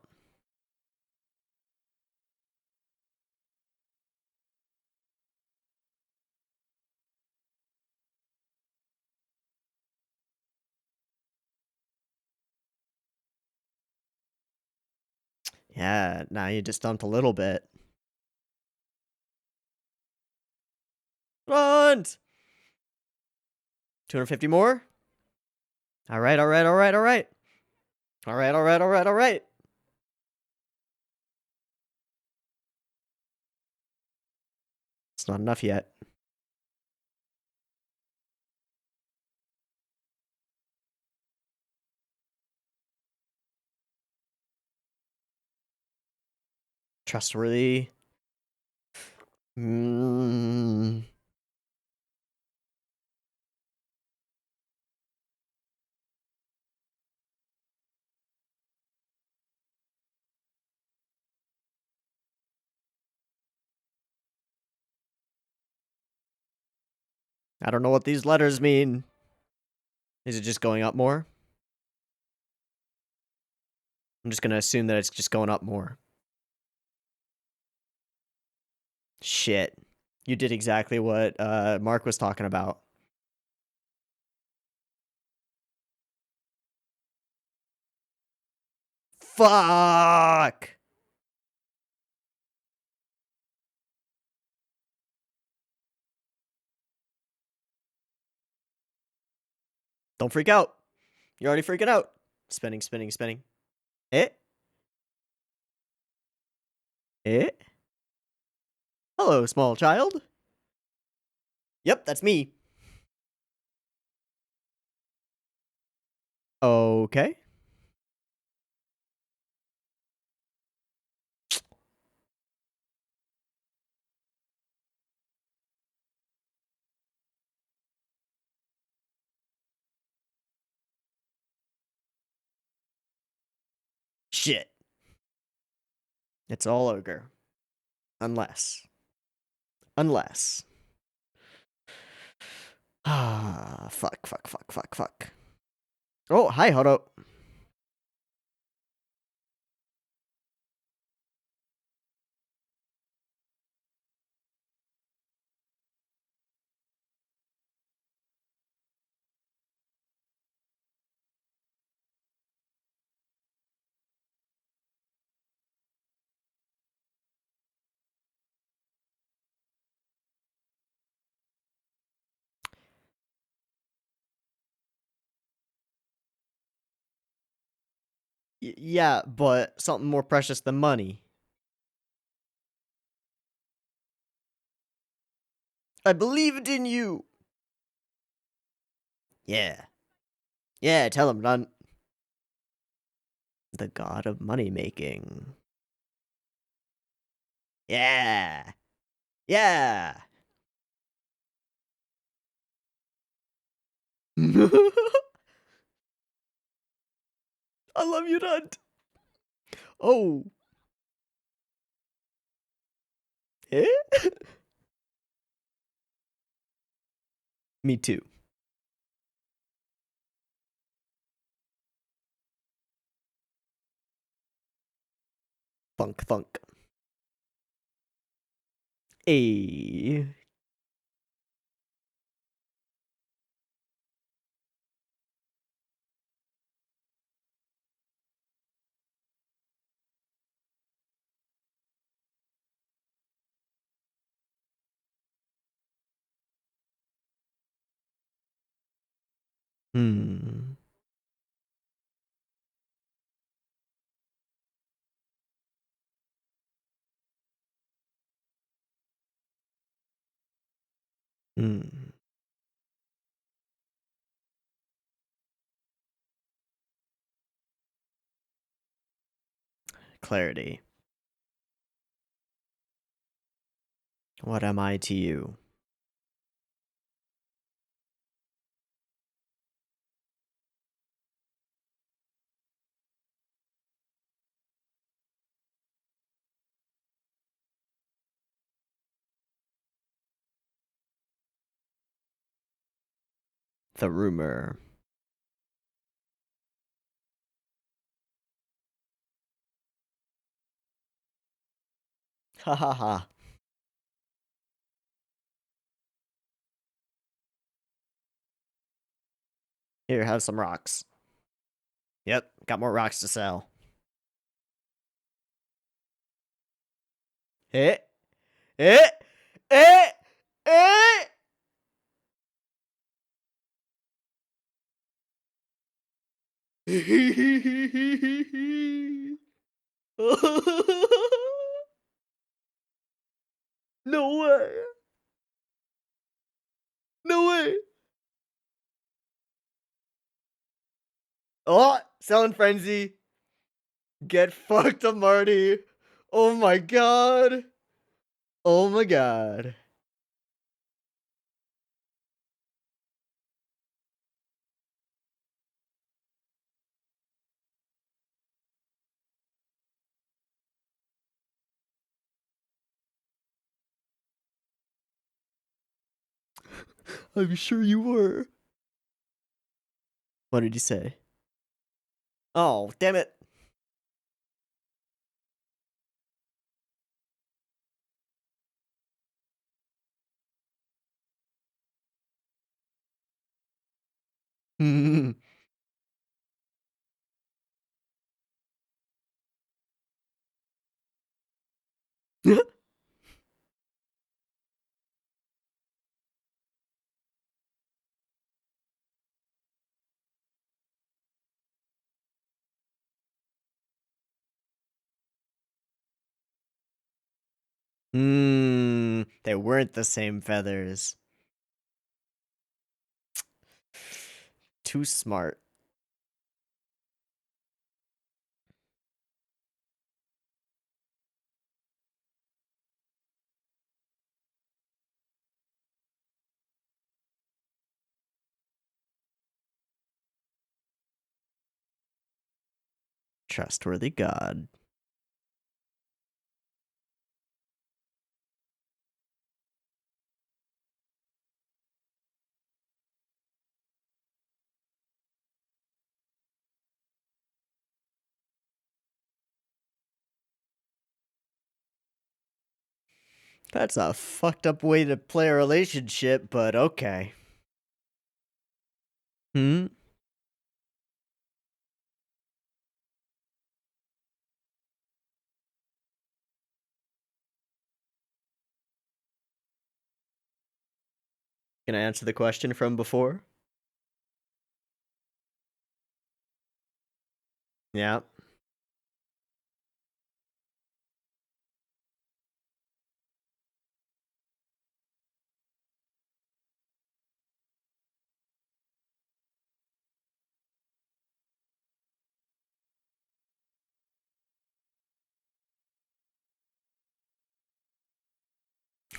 Yeah, now you just dumped a little bit. Run! 250 more? Alright, alright, alright, alright. Alright, alright, alright, alright. It's not enough yet. Trustworthy. Mm. I don't know what these letters mean. Is it just going up more? I'm just gonna assume that it's just going up more. Shit. You did exactly what Mark was talking about. Fuck! Don't freak out. You're already freaking out. Spinning, spinning, spinning. Eh? Eh? Hello, small child. Yep, that's me. Okay. Shit. It's all ogre. Unless. Ah, fuck, fuck, fuck, fuck, fuck. Oh, hi, Hodo. Yeah, but something more precious than money. I believed in you. Yeah. Yeah, tell him, Run. The god of money making. Yeah. Yeah. I love you, Runt. Oh. Eh? Me too. Funk, funk. Ayy. Hmm. Hmm. Clarity. What am I to you? The rumor. Ha ha ha. Here, have some rocks. Yep, got more rocks to sell. Eh? Eh? Eh? Eh? No way. No way. Oh, selling frenzy. Get fucked up, Marty. Oh my god. Oh my god. I'm sure you were. What did he say? Oh, damn it. They weren't the same feathers. Too smart. Trustworthy god. That's a fucked up way to play a relationship, but okay. Hmm? Can I answer the question from before? Yeah.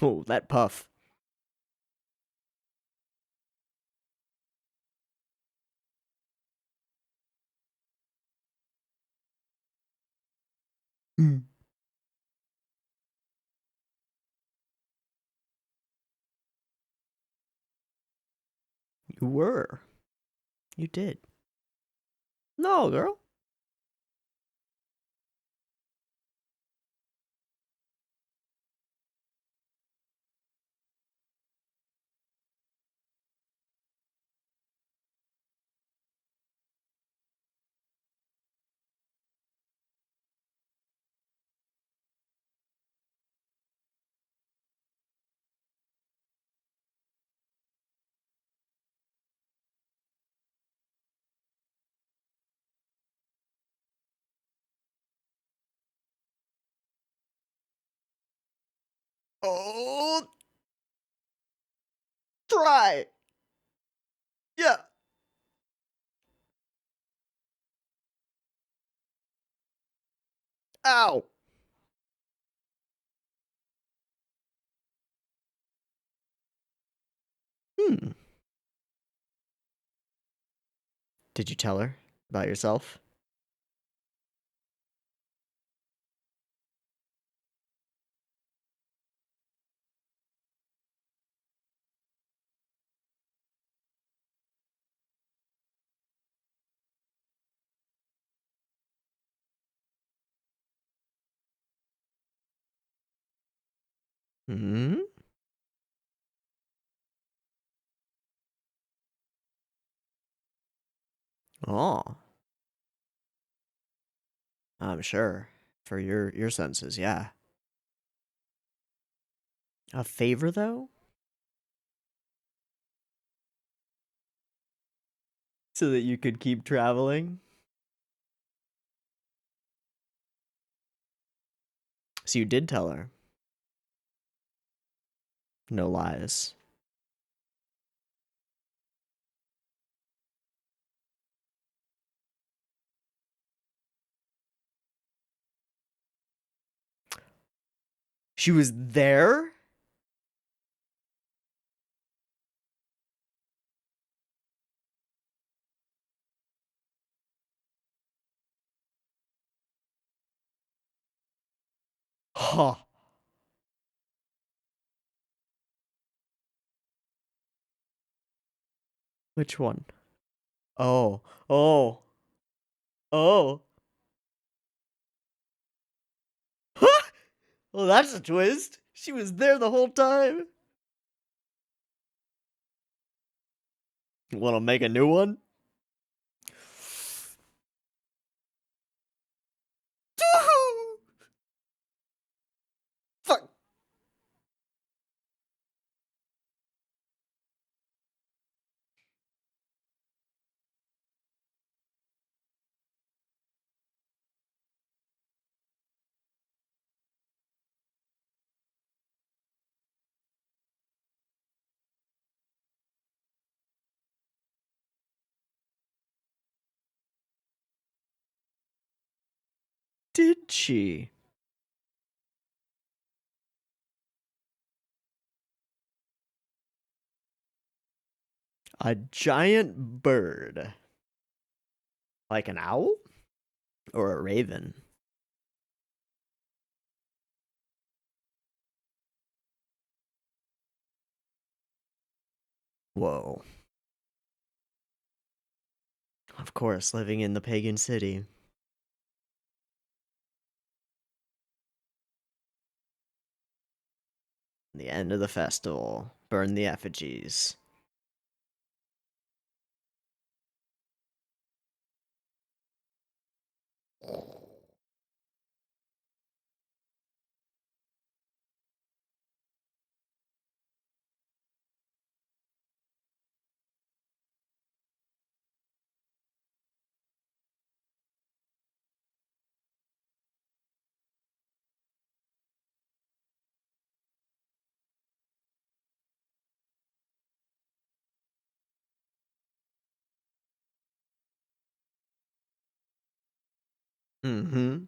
Oh, that puff. You were. You did. No, girl. Oh, try. Yeah. Ow. Hmm. Did you tell her about yourself? Hmm? Oh, I'm sure. For your senses, yeah. A favor, though? So that you could keep traveling? So you did tell her. No lies. She was there? Huh. Which one? Oh. Oh. Oh. Well, that's a twist. She was there the whole time. Want to make a new one? Fuck. Did she? A giant bird. Like an owl? Or a raven? Whoa. Of course, living in the pagan city. The end of the festival. Burn the effigies. Mm-hmm.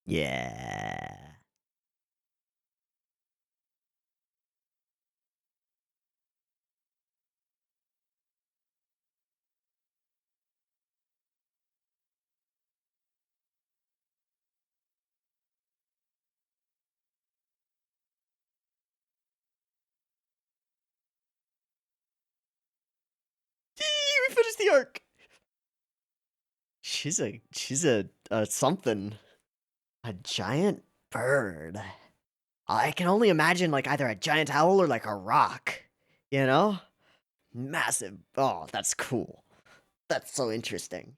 Yeah. We finished the arc. She's a something. A giant bird. I can only imagine like either a giant owl or like a rock. You know? Massive. Oh, that's cool. That's so interesting.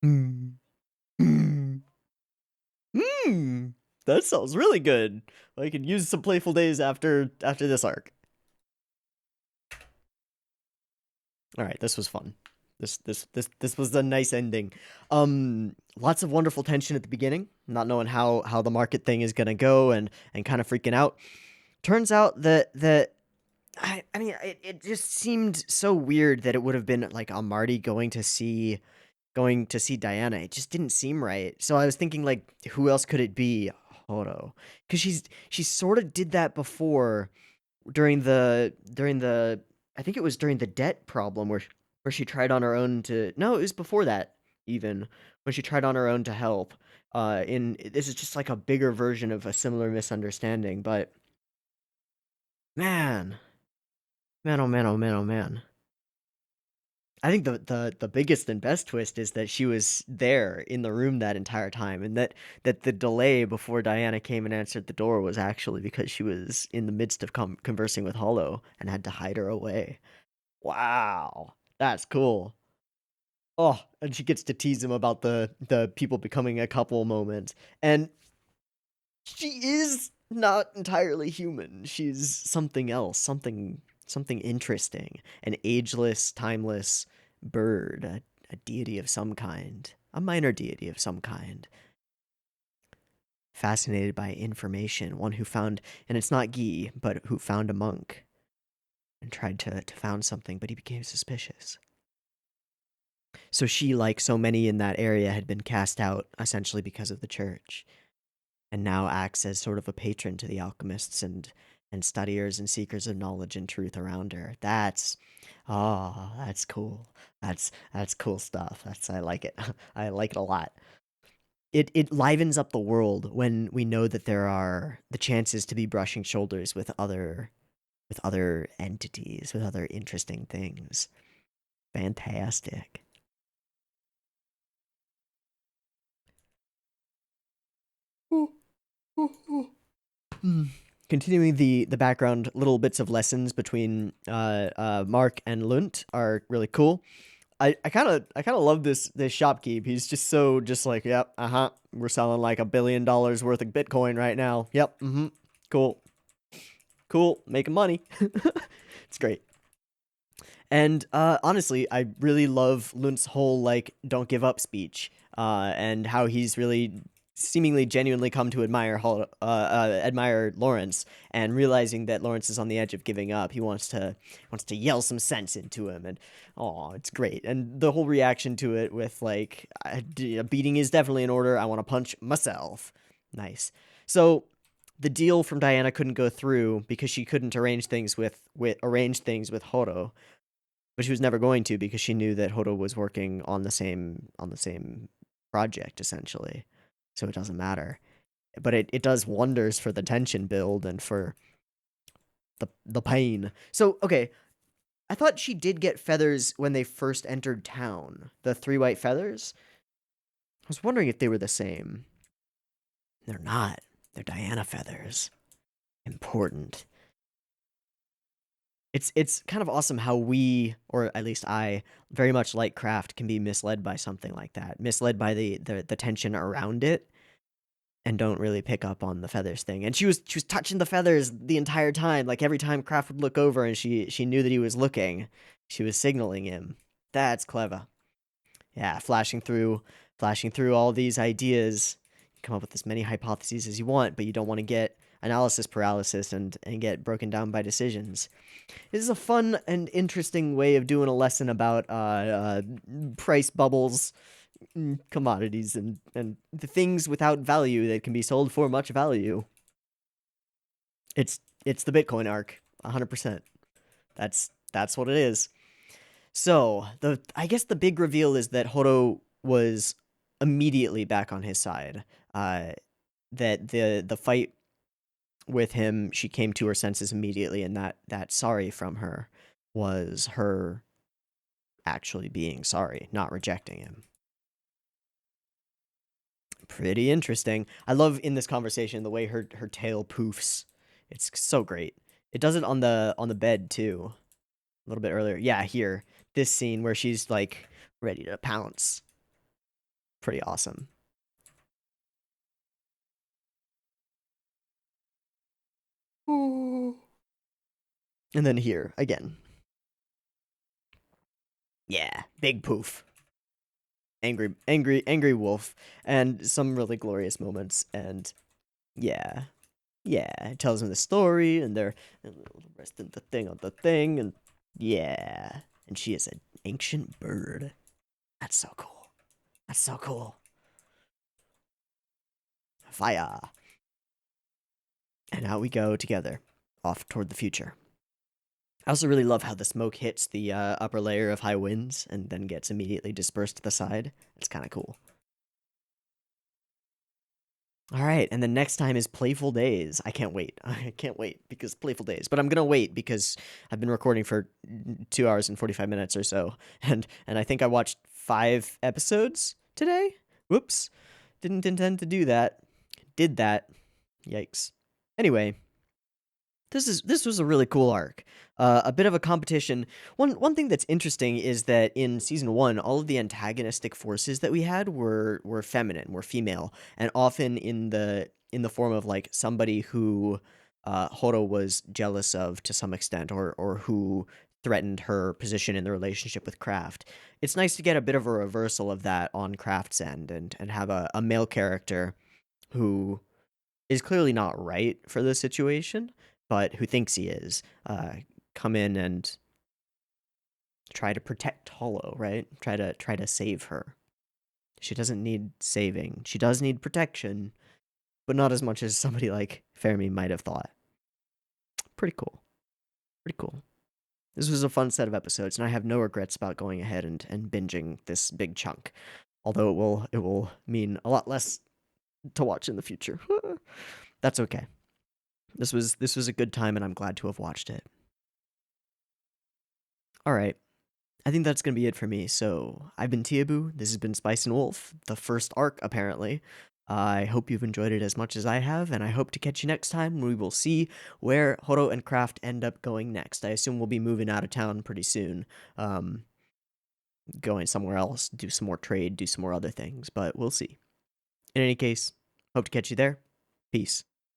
Hmm. Hmm. Hmm. That sounds really good. I could use some playful days after this arc. All right, this was fun. This was a nice ending. Lots of wonderful tension at the beginning, not knowing how the market thing is gonna go, and kind of freaking out. Turns out that I mean, it just seemed so weird that it would have been like a Marty going to see Diana. It just didn't seem right. So I was thinking, like, who else could it be? Hodo, because she sort of did that before during the I think it was during the debt problem where she tried on her own to no, it was before that even when she tried on her own to help. In this is just like a bigger version of a similar misunderstanding, but man, man, oh man, oh man, oh man. I think the biggest and best twist is that she was there in the room that entire time, and that the delay before Diana came and answered the door was actually because she was in the midst of conversing with Hollow and had to hide her away. Wow, that's cool. Oh, and she gets to tease him about the people becoming a couple moment, and she is not entirely human. She's something else, something interesting, an ageless, timeless bird, a deity of some kind, a minor deity of some kind. Fascinated by information, one who found, and it's not Guy, but who found a monk and tried to found something, but he became suspicious. So she, like so many in that area, had been cast out essentially because of the church, and now acts as sort of a patron to the alchemists and studiers and seekers of knowledge and truth around her. That's cool. That's cool stuff. I like it. I like it a lot. It livens up the world when we know that there are the chances to be brushing shoulders with other entities, with other interesting things. Fantastic. Hmm. Continuing the background, little bits of lessons between Mark and Lunt are really cool. I kind of love this shopkeep. He's just so just like, yep, we're selling like $1 billion worth of Bitcoin right now. Yep, cool, cool, making money. It's great. And honestly, I really love Lunt's whole like "don't give up" speech, and how he's really seemingly genuinely come to admire Lawrence, and realizing that Lawrence is on the edge of giving up. He wants to yell some sense into him, and oh, it's great. And the whole reaction to it with like, a beating is definitely in order. I want to punch myself. Nice. So the deal from Diana couldn't go through because she couldn't arrange things with Horo, but she was never going to because she knew that Hodo was working on the same project essentially. So it doesn't matter. But it does wonders for the tension build and for the pain. So okay, I thought she did get feathers when they first entered town. The 3 white feathers? I was wondering if they were the same. They're not. They're Diana feathers. Important. It's kind of awesome how we, or at least I, very much like craft, can be misled by something like that. Misled by the tension around it, and don't really pick up on the feathers thing. And she was touching the feathers the entire time. Like every time Craft would look over and she knew that he was looking, she was signaling him. That's clever. Yeah, flashing through all these ideas. You come up with as many hypotheses as you want, but you don't want to get analysis paralysis and get broken down by decisions. This is a fun and interesting way of doing a lesson about price bubbles, commodities, and the things without value that can be sold for much value. It's the Bitcoin arc, 100%. That's what it is. So I guess the big reveal is that Horo was immediately back on his side. That the fight with him, she came to her senses immediately, and that sorry from her was her actually being sorry, not rejecting him. Pretty interesting. I love in this conversation the way her tail poofs. It's so great. It does it on the bed too. A little bit earlier. Yeah, here. This scene where she's like ready to pounce. Pretty awesome. And then here again. Yeah, big poof. Angry wolf, and some really glorious moments, and yeah, yeah, it tells them the story, and they're resting the thing on the thing, and yeah, and she is an ancient bird. That's so cool. That's so cool. Fire. And out we go together, off toward the future. I also really love how the smoke hits the upper layer of high winds and then gets immediately dispersed to the side. It's kind of cool. All right, and the next time is Playful Days. I can't wait. I can't wait because Playful Days. But I'm gonna wait because I've been recording for 2 hours and 45 minutes or so, and I think I watched 5 episodes today. Whoops, didn't intend to do that. Did that. Yikes. Anyway, this was a really cool arc. A bit of a competition. One thing that's interesting is that in season one, all of the antagonistic forces that we had were feminine, were female, and often in the form of like somebody who Horo was jealous of to some extent, or who threatened her position in the relationship with Kraft. It's nice to get a bit of a reversal of that on Kraft's end, and have a male character who is clearly not right for the situation, but who thinks he is, come in and try to protect Hollow, right? Try to save her. She doesn't need saving. She does need protection, but not as much as somebody like Fermi might have thought. Pretty cool. Pretty cool. This was a fun set of episodes, and I have no regrets about going ahead and binging this big chunk. Although it will mean a lot less to watch in the future. That's okay. This was a good time, and I'm glad to have watched it. All right. I think that's going to be it for me. So, I've been Teeaboo. This has been Spice and Wolf, the first arc, apparently. I hope you've enjoyed it as much as I have, and I hope to catch you next time. We will see where Horo and Kraft end up going next. I assume we'll be moving out of town pretty soon, going somewhere else, do some more trade, do some more other things, but we'll see. In any case, hope to catch you there. Peace.